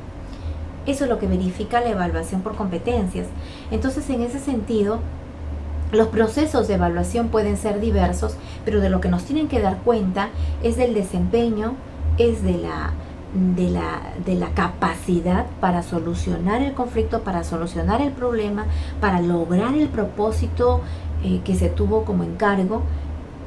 Eso es lo que verifica la evaluación por competencias. Entonces, en ese sentido, los procesos de evaluación pueden ser diversos, pero de lo que nos tienen que dar cuenta es del desempeño, es de la capacidad para solucionar el conflicto, para solucionar el problema, para lograr el propósito que se tuvo como encargo,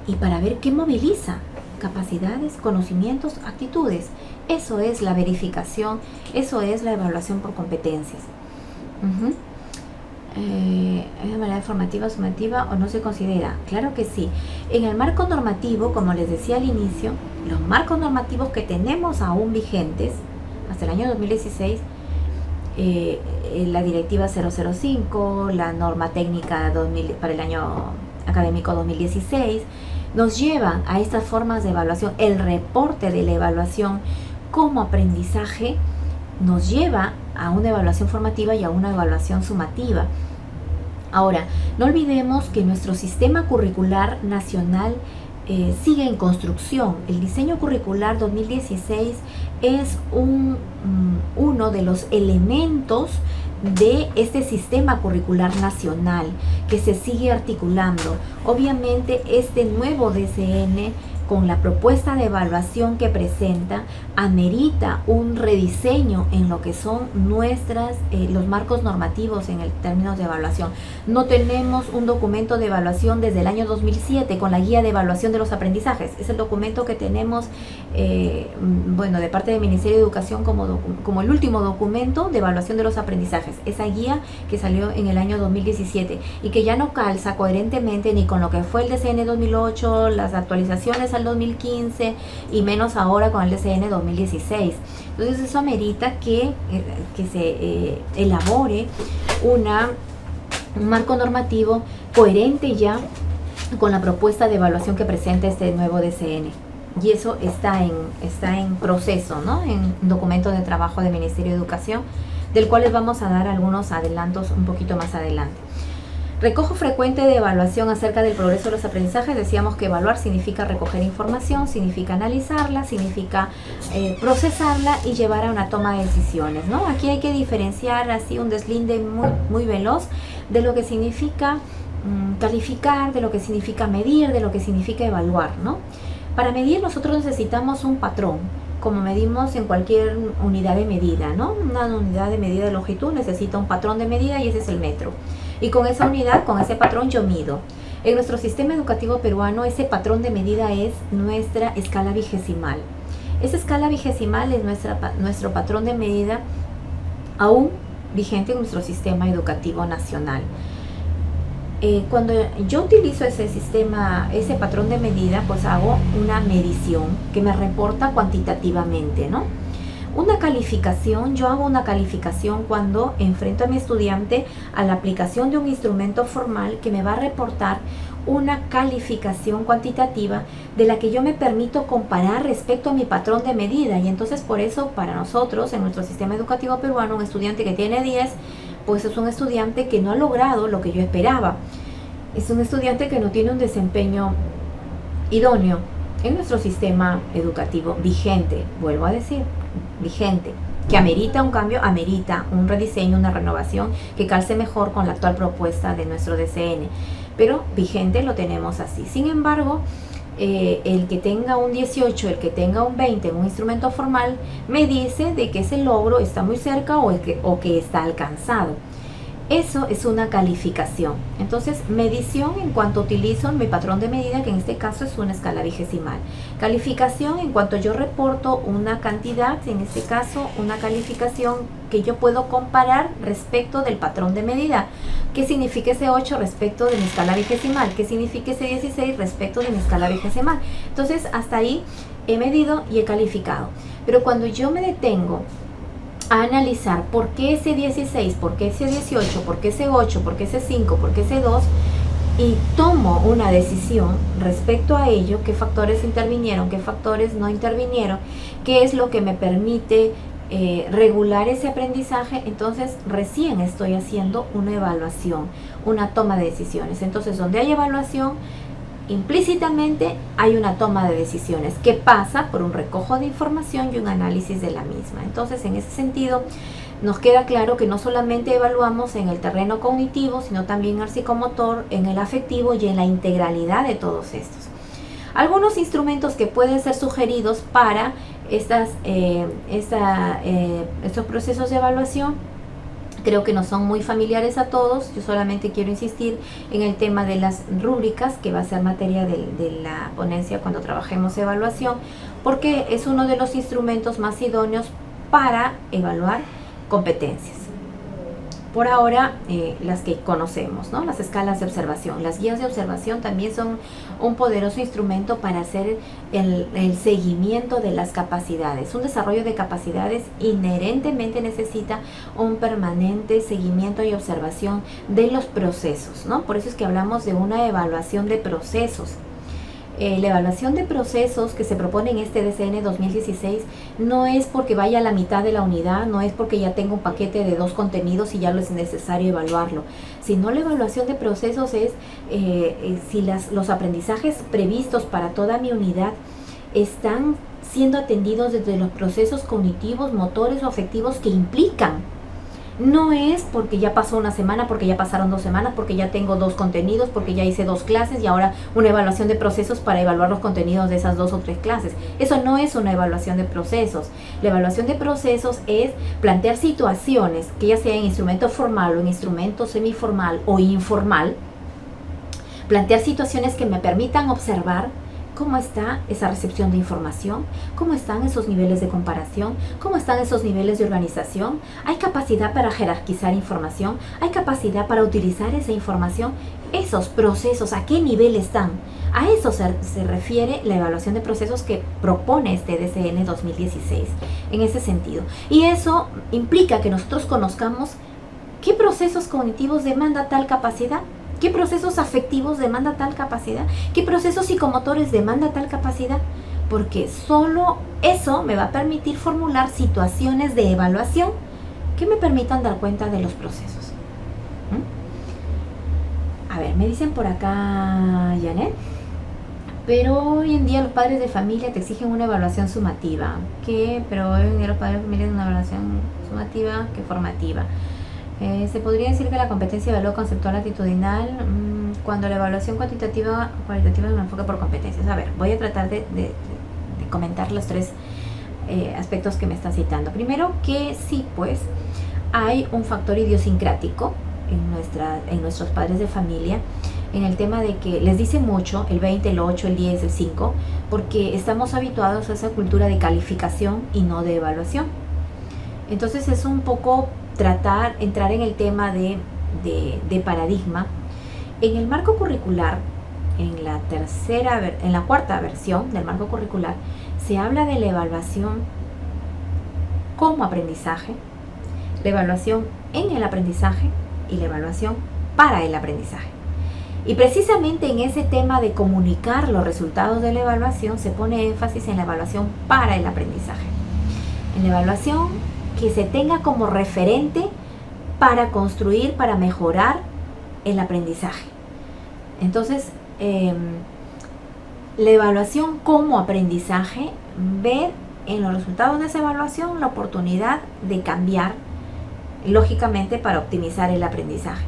y para ver qué moviliza: capacidades, conocimientos, actitudes. Eso es la verificación, eso es la evaluación por competencias. ¿Es de manera formativa, sumativa o no se considera? Claro que sí. En el marco normativo, como les decía al inicio, los marcos normativos que tenemos aún vigentes hasta el año 2016, la directiva 005, la norma técnica para el año académico 2016, nos llevan a estas formas de evaluación. El reporte de la evaluación como aprendizaje nos lleva a una evaluación formativa y a una evaluación sumativa. Ahora, no olvidemos que nuestro sistema curricular nacional sigue en construcción. El diseño curricular 2016 es uno de los elementos de este sistema curricular nacional que se sigue articulando. Obviamente, este nuevo DCN con la propuesta de evaluación que presenta, amerita un rediseño en lo que son los marcos normativos en el términos de evaluación. No tenemos un documento de evaluación desde el año 2007 con la guía de evaluación de los aprendizajes. Es el documento que tenemos, de parte del Ministerio de Educación como el último documento de evaluación de los aprendizajes. Esa guía que salió en el año 2017 y que ya no calza coherentemente ni con lo que fue el DCN 2008, las actualizaciones al 2015 y menos ahora con el DCN 2016. Entonces eso amerita que se elabore un marco normativo coherente ya con la propuesta de evaluación que presenta este nuevo DCN. Y eso está en proceso, ¿no? En un documento de trabajo del Ministerio de Educación, del cual les vamos a dar algunos adelantos un poquito más adelante. Recojo frecuente de evaluación acerca del progreso de los aprendizajes. Decíamos que evaluar significa recoger información, significa analizarla, significa procesarla y llevar a una toma de decisiones, ¿no? Aquí hay que diferenciar así un deslinde muy, muy veloz de lo que significa calificar, de lo que significa medir, de lo que significa evaluar, ¿no? Para medir nosotros necesitamos un patrón, como medimos en cualquier unidad de medida, ¿no? Una unidad de medida de longitud necesita un patrón de medida y ese es el metro. Y con esa unidad, con ese patrón yo mido. En nuestro sistema educativo peruano ese patrón de medida es nuestra escala vigesimal. Esa escala vigesimal es nuestro patrón de medida aún vigente en nuestro sistema educativo nacional. Cuando yo utilizo ese sistema, ese patrón de medida, pues hago una medición que me reporta cuantitativamente, ¿no? Una calificación, yo hago una calificación cuando enfrento a mi estudiante a la aplicación de un instrumento formal que me va a reportar una calificación cuantitativa de la que yo me permito comparar respecto a mi patrón de medida. Y entonces por eso para nosotros, en nuestro sistema educativo peruano, un estudiante que tiene 10, pues es un estudiante que no ha logrado lo que yo esperaba. Es un estudiante que no tiene un desempeño idóneo en nuestro sistema educativo vigente, vuelvo a decir, vigente, que amerita un cambio, amerita un rediseño, una renovación que calce mejor con la actual propuesta de nuestro DCN. Pero vigente lo tenemos así. Sin embargo, el que tenga un 18, el que tenga un 20 en un instrumento formal, me dice de que ese logro está muy cerca o que está alcanzado. Eso es una calificación. Entonces, medición en cuanto utilizo mi patrón de medida, que en este caso es una escala vigesimal. Calificación en cuanto yo reporto una cantidad, en este caso una calificación que yo puedo comparar respecto del patrón de medida. ¿Qué significa ese 8 respecto de mi escala vigesimal? ¿Qué significa ese 16 respecto de mi escala vigesimal? Entonces, hasta ahí he medido y he calificado. Pero cuando yo me detengo a analizar por qué ese 16, por qué ese 18, por qué ese 8, por qué ese 5, por qué ese 2, y tomo una decisión respecto a ello, qué factores intervinieron, qué factores no intervinieron, qué es lo que me permite regular ese aprendizaje, entonces recién estoy haciendo una evaluación, una toma de decisiones. Entonces, donde hay evaluación, implícitamente hay una toma de decisiones que pasa por un recojo de información y un análisis de la misma. Entonces, en ese sentido, nos queda claro que no solamente evaluamos en el terreno cognitivo, sino también en el psicomotor, en el afectivo y en la integralidad de todos estos. Algunos instrumentos que pueden ser sugeridos para estos procesos de evaluación creo que no son muy familiares a todos. Yo solamente quiero insistir en el tema de las rúbricas, que va a ser materia de la ponencia cuando trabajemos evaluación, porque es uno de los instrumentos más idóneos para evaluar competencias. Por ahora, las que conocemos, ¿no? Las escalas de observación. Las guías de observación también son un poderoso instrumento para hacer el seguimiento de las capacidades. Un desarrollo de capacidades inherentemente necesita un permanente seguimiento y observación de los procesos, ¿no? Por eso es que hablamos de una evaluación de procesos. La evaluación de procesos que se propone en este DCN 2016 no es porque vaya a la mitad de la unidad, no es porque ya tengo un paquete de 2 contenidos y ya no es necesario evaluarlo, sino la evaluación de procesos es si los aprendizajes previstos para toda mi unidad están siendo atendidos desde los procesos cognitivos, motores o afectivos que implican No es porque ya pasó una semana, porque ya pasaron 2 semanas, porque ya tengo 2 contenidos, porque ya hice 2 clases y ahora una evaluación de procesos para evaluar los contenidos de esas 2 o 3 clases. Eso no es una evaluación de procesos. La evaluación de procesos es plantear situaciones que ya sea en instrumento formal o en instrumento semiformal o informal, plantear situaciones que me permitan observar cómo está esa recepción de información, cómo están esos niveles de comparación, cómo están esos niveles de organización. Hay capacidad para jerarquizar información, hay capacidad para utilizar esa información, esos procesos, ¿a qué nivel están? A eso se refiere la evaluación de procesos que propone este DCN 2016 en ese sentido. Y eso implica que nosotros conozcamos qué procesos cognitivos demanda tal capacidad, qué procesos afectivos demanda tal capacidad, qué procesos psicomotores demanda tal capacidad, porque solo eso me va a permitir formular situaciones de evaluación que me permitan dar cuenta de los procesos. A ver, me dicen por acá, Janet, pero hoy en día los padres de familia te exigen una evaluación sumativa. ¿Qué? Pero hoy en día los padres de familia es una evaluación sumativa que formativa. Se podría decir que la competencia evalúa conceptual actitudinal cuando la evaluación cualitativa es un enfoque por competencias. A ver, voy a tratar de comentar los 3 aspectos que me están citando. Primero, que sí, pues, hay un factor idiosincrático en nuestros padres de familia, en el tema de que les dice mucho el 20, el 8, el 10, el 5, porque estamos habituados a esa cultura de calificación y no de evaluación. Entonces es un poco entrar en el tema de paradigma. En el marco curricular, en la cuarta versión del marco curricular, se habla de la evaluación como aprendizaje, la evaluación en el aprendizaje y la evaluación para el aprendizaje. Y precisamente en ese tema de comunicar los resultados de la evaluación se pone énfasis en la evaluación para el aprendizaje. En la evaluación que se tenga como referente para construir, para mejorar el aprendizaje. Entonces, la evaluación como aprendizaje, ver en los resultados de esa evaluación la oportunidad de cambiar, lógicamente, para optimizar el aprendizaje.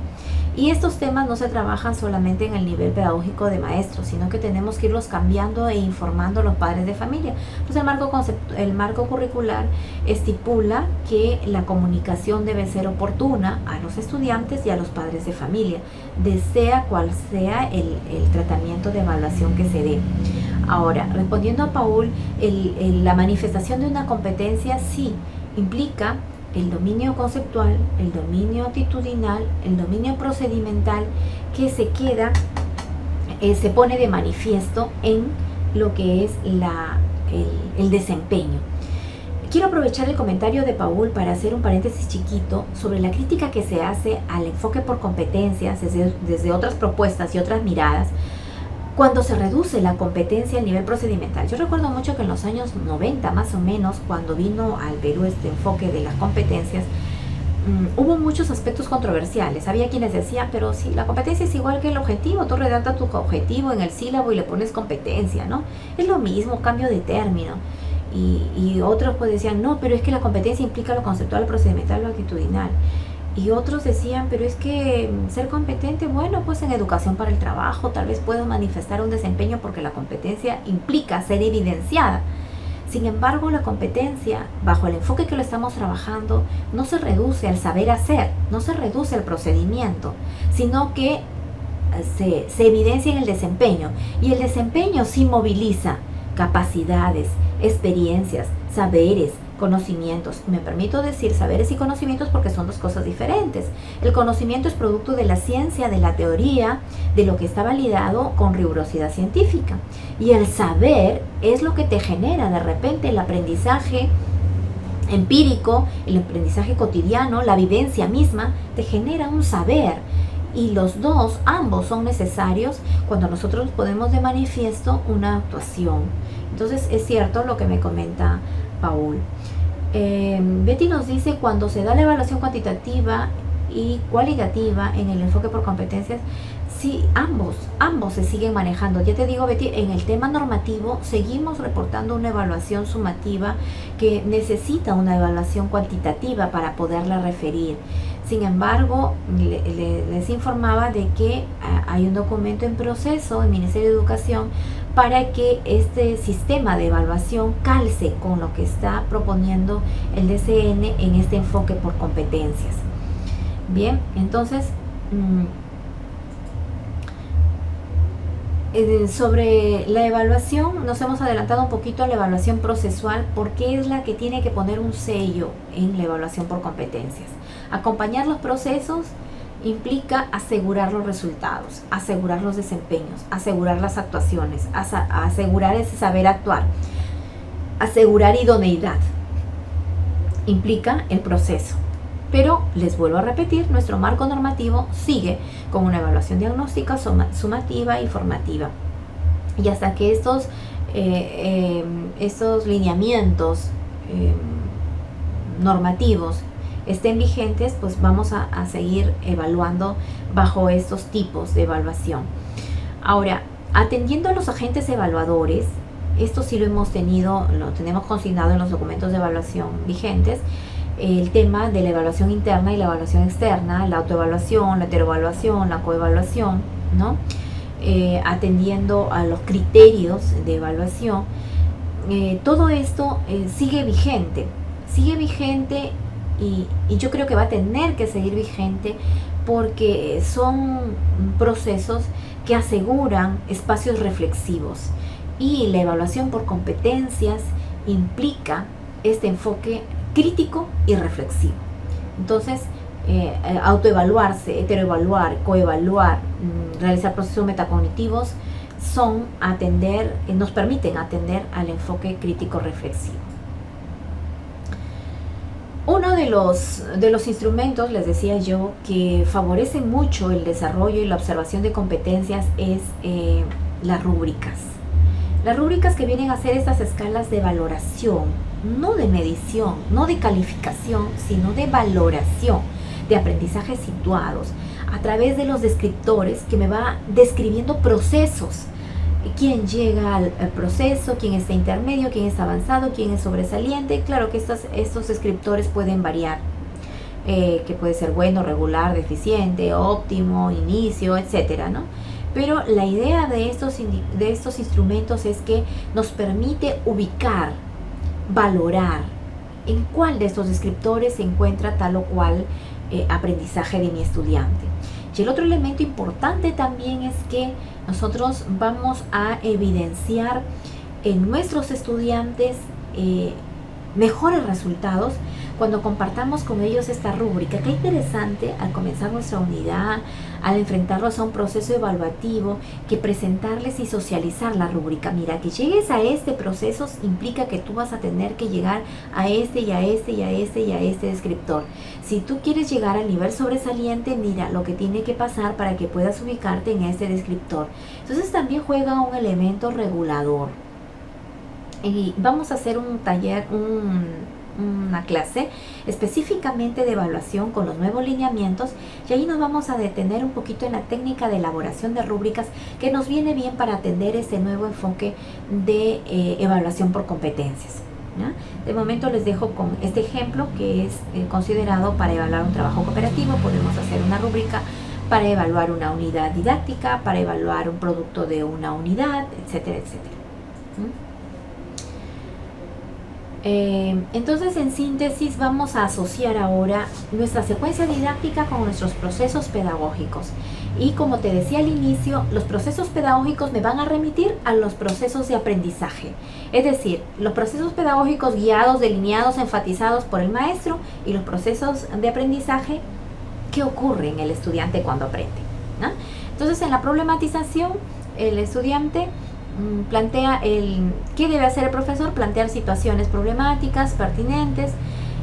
Y estos temas no se trabajan solamente en el nivel pedagógico de maestros, sino que tenemos que irlos cambiando e informando a los padres de familia. Pues el marco curricular estipula que la comunicación debe ser oportuna a los estudiantes y a los padres de familia, sea cual sea el tratamiento de evaluación que se dé. Ahora, respondiendo a Paul, la manifestación de una competencia sí implica el dominio conceptual, el dominio actitudinal, el dominio procedimental que se pone de manifiesto en lo que es el desempeño. Quiero aprovechar el comentario de Paul para hacer un paréntesis chiquito sobre la crítica que se hace al enfoque por competencias desde otras propuestas y otras miradas, cuando se reduce la competencia a nivel procedimental. Yo recuerdo mucho que en los años 90, más o menos, cuando vino al Perú este enfoque de las competencias, hubo muchos aspectos controversiales. Había quienes decían, pero si la competencia es igual que el objetivo, tú redactas tu objetivo en el sílabo y le pones competencia, ¿no? Es lo mismo, cambio de término. Y otros pues decían, no, pero es que la competencia implica lo conceptual, lo procedimental, lo actitudinal. Y otros decían, pero es que ser competente, bueno, pues en educación para el trabajo tal vez puedo manifestar un desempeño porque la competencia implica ser evidenciada. Sin embargo, la competencia, bajo el enfoque que lo estamos trabajando, no se reduce al saber hacer, no se reduce al procedimiento, sino que se evidencia en el desempeño. Y el desempeño sí moviliza capacidades, experiencias, saberes, conocimientos. Me permito decir saberes y conocimientos porque son 2 cosas diferentes. El conocimiento es producto de la ciencia, de la teoría, de lo que está validado con rigurosidad científica. Y el saber es lo que te genera de repente el aprendizaje empírico, el aprendizaje cotidiano, la vivencia misma, te genera un saber. Y ambos son necesarios cuando nosotros ponemos de manifiesto una actuación. Entonces es cierto lo que me comenta Paul. Betty nos dice, cuando se da la evaluación cuantitativa y cualitativa en el enfoque por competencias, sí, ambos se siguen manejando. Ya te digo, Betty, en el tema normativo seguimos reportando una evaluación sumativa que necesita una evaluación cuantitativa para poderla referir. Sin embargo, les informaba de que hay un documento en proceso en el Ministerio de Educación para que este sistema de evaluación calce con lo que está proponiendo el DCN en este enfoque por competencias. Bien, entonces, sobre la evaluación, nos hemos adelantado un poquito a la evaluación procesual porque es la que tiene que poner un sello en la evaluación por competencias. Acompañar los procesos implica asegurar los resultados, asegurar los desempeños, asegurar las actuaciones, asegurar ese saber actuar, asegurar idoneidad. Implica el proceso. Pero les vuelvo a repetir, nuestro marco normativo sigue con una evaluación diagnóstica, sumativa y formativa. Y hasta que estos lineamientos normativos estén vigentes, pues vamos a seguir evaluando bajo estos tipos de evaluación. Ahora, atendiendo a los agentes evaluadores, esto sí lo tenemos consignado en los documentos de evaluación vigentes, el tema de la evaluación interna y la evaluación externa, la autoevaluación, la heteroevaluación, la coevaluación, ¿no? Atendiendo a los criterios de evaluación, todo esto sigue vigente y yo creo que va a tener que seguir vigente porque son procesos que aseguran espacios reflexivos y la evaluación por competencias implica este enfoque crítico y reflexivo. Entonces, autoevaluarse, heteroevaluar, coevaluar, realizar procesos metacognitivos nos permiten atender al enfoque crítico reflexivo. Uno de los instrumentos, les decía yo, que favorece mucho el desarrollo y la observación de competencias es las rúbricas. Las rúbricas que vienen a ser estas escalas de valoración, no de medición, no de calificación, sino de valoración, de aprendizajes situados, a través de los descriptores que me va describiendo procesos. Quién llega al proceso, quién está intermedio, quién está avanzado, quién es sobresaliente. Claro que estos descriptores pueden variar, que puede ser bueno, regular, deficiente, óptimo, inicio, etcétera, ¿no? Pero la idea de estos instrumentos es que nos permite ubicar, valorar en cuál de estos descriptores se encuentra tal o cual aprendizaje de mi estudiante. Y el otro elemento importante también es que nosotros vamos a evidenciar en nuestros estudiantes mejores resultados cuando compartamos con ellos esta rúbrica. Qué interesante al comenzar nuestra unidad, al enfrentarlos a un proceso evaluativo, que presentarles y socializar la rúbrica. Mira, que llegues a este proceso implica que tú vas a tener que llegar a este y a este y a este y a este descriptor. Si tú quieres llegar al nivel sobresaliente, mira lo que tiene que pasar para que puedas ubicarte en este descriptor. Entonces también juega un elemento regulador. Y vamos a hacer un taller, una clase específicamente de evaluación con los nuevos lineamientos, y ahí nos vamos a detener un poquito en la técnica de elaboración de rúbricas que nos viene bien para atender este nuevo enfoque de evaluación por competencias, ¿no? De momento les dejo con este ejemplo que es considerado para evaluar un trabajo cooperativo. Podemos hacer una rúbrica para evaluar una unidad didáctica, para evaluar un producto de una unidad, etcétera, etcétera. Entonces, en síntesis, vamos a asociar ahora nuestra secuencia didáctica con nuestros procesos pedagógicos. Y como te decía al inicio, los procesos pedagógicos me van a remitir a los procesos de aprendizaje. Es decir, los procesos pedagógicos guiados, delineados, enfatizados por el maestro, y los procesos de aprendizaje que ocurren en el estudiante cuando aprende, ¿no? Entonces, en la problematización, el estudiante plantea ¿qué debe hacer el profesor? Plantear situaciones problemáticas, pertinentes.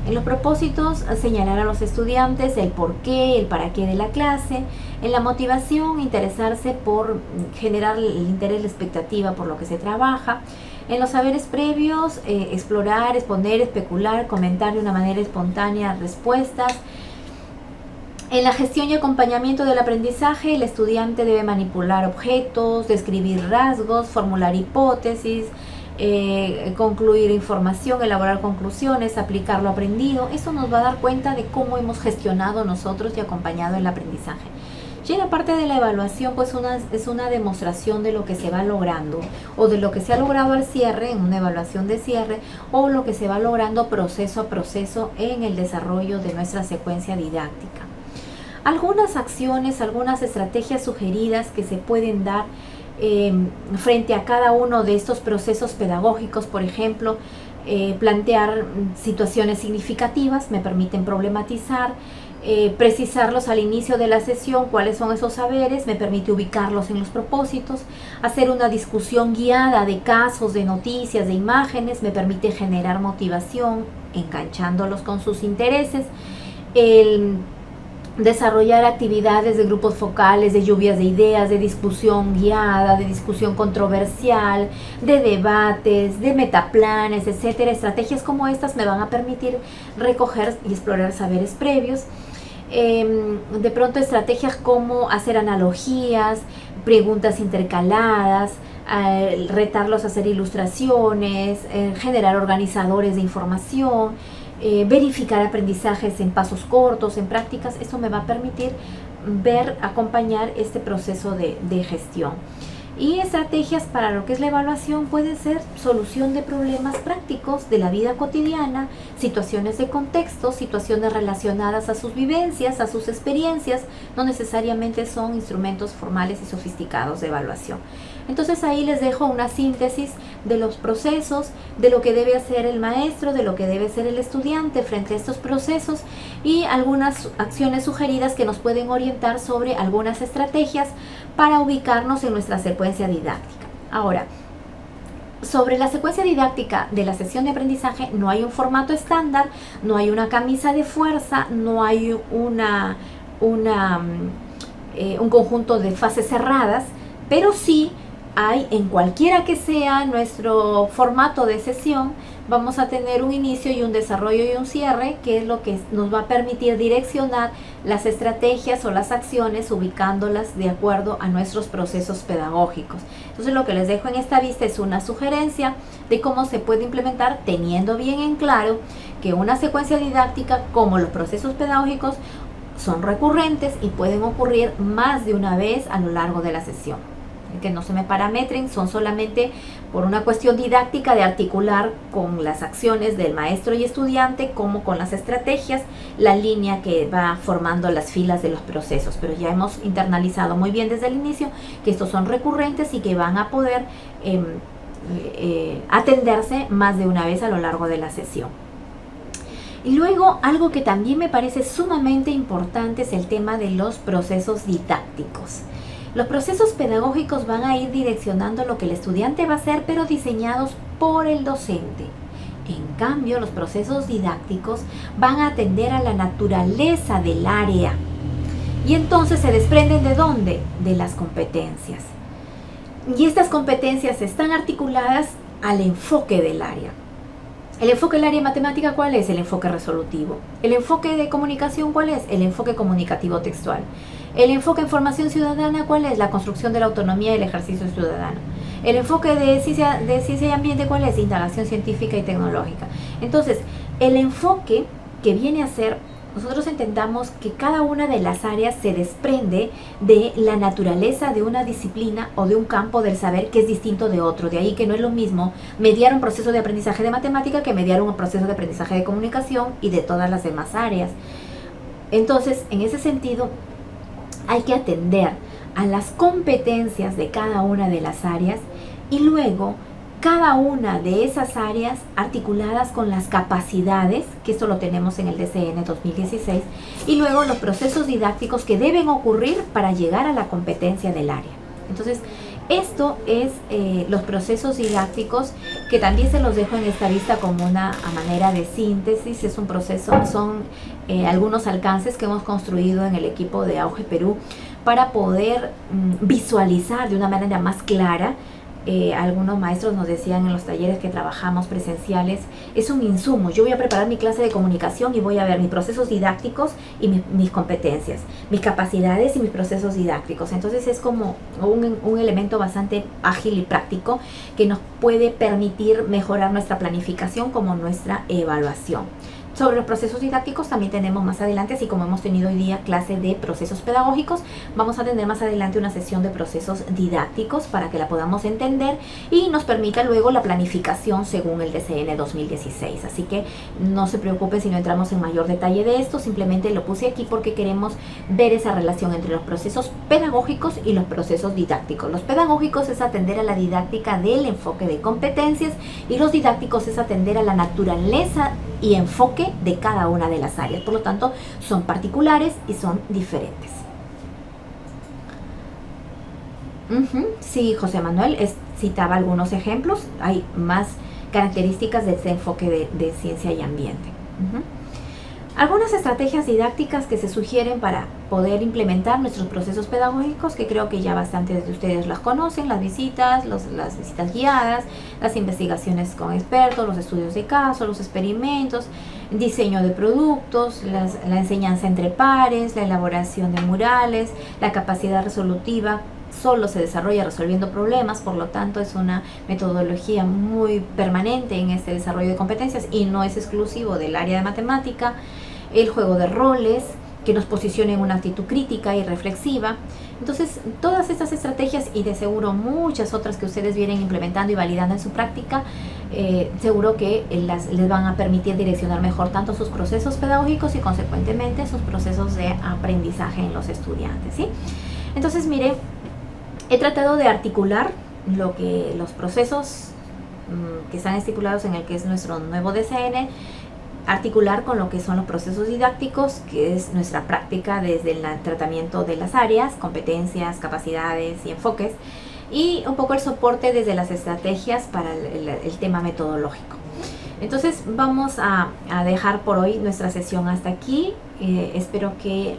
En los propósitos, señalar a los estudiantes el por qué, el para qué de la clase. En la motivación, interesarse por generar el interés, la expectativa por lo que se trabaja. En los saberes previos, explorar, exponer, especular, comentar de una manera espontánea respuestas. En la gestión y acompañamiento del aprendizaje, el estudiante debe manipular objetos, describir rasgos, formular hipótesis, concluir información, elaborar conclusiones, aplicar lo aprendido. Eso nos va a dar cuenta de cómo hemos gestionado nosotros y acompañado el aprendizaje. Y en la parte de la evaluación, pues es una demostración de lo que se va logrando o de lo que se ha logrado al cierre, en una evaluación de cierre, o lo que se va logrando proceso a proceso en el desarrollo de nuestra secuencia didáctica. Algunas acciones, algunas estrategias sugeridas que se pueden dar frente a cada uno de estos procesos pedagógicos, por ejemplo, plantear situaciones significativas, me permiten problematizar, precisarlos al inicio de la sesión, cuáles son esos saberes, me permite ubicarlos en los propósitos, hacer una discusión guiada de casos, de noticias, de imágenes, me permite generar motivación, enganchándolos con sus intereses, desarrollar actividades de grupos focales, de lluvias de ideas, de discusión guiada, de discusión controversial, de debates, de metaplanes, etcétera. Estrategias como estas me van a permitir recoger y explorar saberes previos. De pronto estrategias como hacer analogías, preguntas intercaladas, retarlos a hacer ilustraciones, generar organizadores de información, verificar aprendizajes en pasos cortos, en prácticas. Eso me va a permitir acompañar este proceso de gestión. Y estrategias para lo que es la evaluación pueden ser solución de problemas prácticos de la vida cotidiana, situaciones de contexto, situaciones relacionadas a sus vivencias, a sus experiencias, no necesariamente son instrumentos formales y sofisticados de evaluación. Entonces ahí les dejo una síntesis de los procesos, de lo que debe hacer el maestro, de lo que debe hacer el estudiante frente a estos procesos y algunas acciones sugeridas que nos pueden orientar sobre algunas estrategias para ubicarnos en nuestra secuencia didáctica. Ahora, sobre la secuencia didáctica de la sesión de aprendizaje no hay un formato estándar, no hay una camisa de fuerza, no hay un conjunto de fases cerradas, pero sí hay, en cualquiera que sea nuestro formato de sesión, vamos a tener un inicio y un desarrollo y un cierre, que es lo que nos va a permitir direccionar las estrategias o las acciones, ubicándolas de acuerdo a nuestros procesos pedagógicos. Entonces lo que les dejo en esta vista es una sugerencia de cómo se puede implementar, teniendo bien en claro que una secuencia didáctica, como los procesos pedagógicos, son recurrentes y pueden ocurrir más de una vez a lo largo de la sesión. Que no se me parametren, son solamente por una cuestión didáctica de articular con las acciones del maestro y estudiante, como con las estrategias, la línea que va formando las filas de los procesos. Pero ya hemos internalizado muy bien desde el inicio que estos son recurrentes y que van a poder atenderse más de una vez a lo largo de la sesión. Y luego, algo que también me parece sumamente importante es el tema de los procesos didácticos. Los procesos pedagógicos van a ir direccionando lo que el estudiante va a hacer, pero diseñados por el docente. En cambio, los procesos didácticos van a atender a la naturaleza del área. Y entonces se desprenden ¿de dónde? De las competencias. Y estas competencias están articuladas al enfoque del área. El enfoque del área matemática, ¿cuál es? El enfoque resolutivo. El enfoque de comunicación, ¿cuál es? El enfoque comunicativo textual. El enfoque en formación ciudadana, ¿cuál es? La construcción de la autonomía y el ejercicio ciudadano. El enfoque de ciencia y ambiente, ¿cuál es? Indagación científica y tecnológica. Entonces, el enfoque que viene a ser, nosotros entendamos que cada una de las áreas se desprende de la naturaleza de una disciplina o de un campo del saber que es distinto de otro. De ahí que no es lo mismo mediar un proceso de aprendizaje de matemática que mediar un proceso de aprendizaje de comunicación y de todas las demás áreas. Entonces, en ese sentido, hay que atender a las competencias de cada una de las áreas y luego cada una de esas áreas articuladas con las capacidades, que esto lo tenemos en el DCN 2016, y luego los procesos didácticos que deben ocurrir para llegar a la competencia del área. Entonces, esto es los procesos didácticos, que también se los dejo en esta vista como una manera de síntesis. Es un proceso, son algunos alcances que hemos construido en el equipo de Auge Perú para poder visualizar de una manera más clara algunos maestros nos decían en los talleres que trabajamos presenciales, es un insumo. Yo voy a preparar mi clase de comunicación y voy a ver mis procesos didácticos y mis competencias, mis capacidades y mis procesos didácticos. Entonces es como un elemento bastante ágil y práctico que nos puede permitir mejorar nuestra planificación como nuestra evaluación. Sobre los procesos didácticos también tenemos más adelante, así como hemos tenido hoy día clase de procesos pedagógicos, vamos a tener más adelante una sesión de procesos didácticos para que la podamos entender y nos permita luego la planificación según el DCN 2016. Así que no se preocupen si no entramos en mayor detalle de esto, simplemente lo puse aquí porque queremos ver esa relación entre los procesos pedagógicos y los procesos didácticos. Los pedagógicos es atender a la didáctica del enfoque de competencias y los didácticos es atender a la naturaleza y enfoque de cada una de las áreas. Por lo tanto, son particulares y son diferentes. Sí, José Manuel citaba algunos ejemplos. Hay más características de este enfoque de ciencia y ambiente. Algunas estrategias didácticas que se sugieren para poder implementar nuestros procesos pedagógicos, que creo que ya bastantes de ustedes las conocen: las visitas, las visitas guiadas, las investigaciones con expertos, los estudios de caso, los experimentos, diseño de productos, la enseñanza entre pares, la elaboración de murales, la capacidad resolutiva. Solo se desarrolla resolviendo problemas, por lo tanto es una metodología muy permanente en este desarrollo de competencias y no es exclusivo del área de matemática. El juego de roles, que nos posicione en una actitud crítica y reflexiva. Entonces, todas estas estrategias y de seguro muchas otras que ustedes vienen implementando y validando en su práctica, seguro que les van a permitir direccionar mejor tanto sus procesos pedagógicos y consecuentemente sus procesos de aprendizaje en los estudiantes, ¿sí? Entonces, mire, he tratado de articular los procesos que están estipulados en el que es nuestro nuevo DCN, articular con lo que son los procesos didácticos, que es nuestra práctica desde el tratamiento de las áreas, competencias, capacidades y enfoques, y un poco el soporte desde las estrategias para el tema metodológico. Entonces vamos a dejar por hoy nuestra sesión hasta aquí. Espero que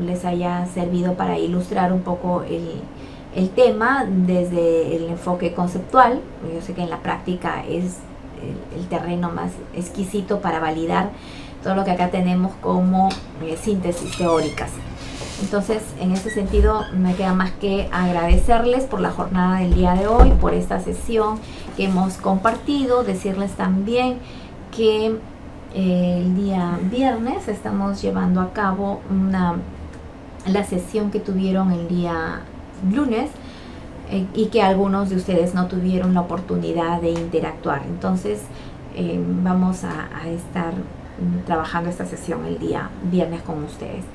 les haya servido para ilustrar un poco el tema desde el enfoque conceptual. Yo sé que en la práctica es el terreno más exquisito para validar todo lo que acá tenemos como síntesis teóricas. Entonces, en ese sentido, me queda más que agradecerles por la jornada del día de hoy, por esta sesión que hemos compartido. Decirles también que el día viernes estamos llevando a cabo la sesión que tuvieron el día lunes, y que algunos de ustedes no tuvieron la oportunidad de interactuar. Entonces vamos a estar trabajando esta sesión el día viernes con ustedes.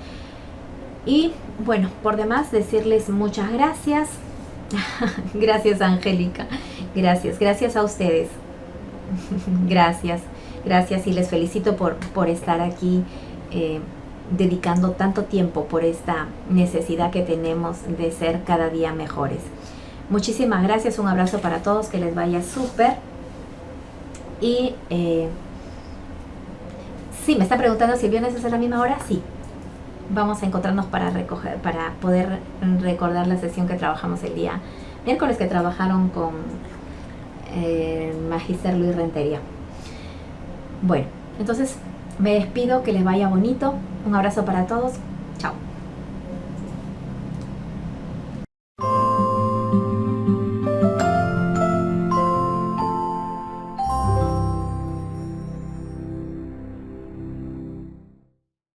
Y bueno, por demás decirles muchas gracias. Gracias, Angélica. Gracias a ustedes. Gracias y les felicito por estar aquí dedicando tanto tiempo por esta necesidad que tenemos de ser cada día mejores. Muchísimas gracias, un abrazo para todos, que les vaya súper. Y sí, me está preguntando si el viernes es a la misma hora. Sí, vamos a encontrarnos para poder recordar la sesión que trabajamos el día miércoles, que trabajaron con Magister Luis Rentería. Bueno, entonces me despido, que les vaya bonito, un abrazo para todos.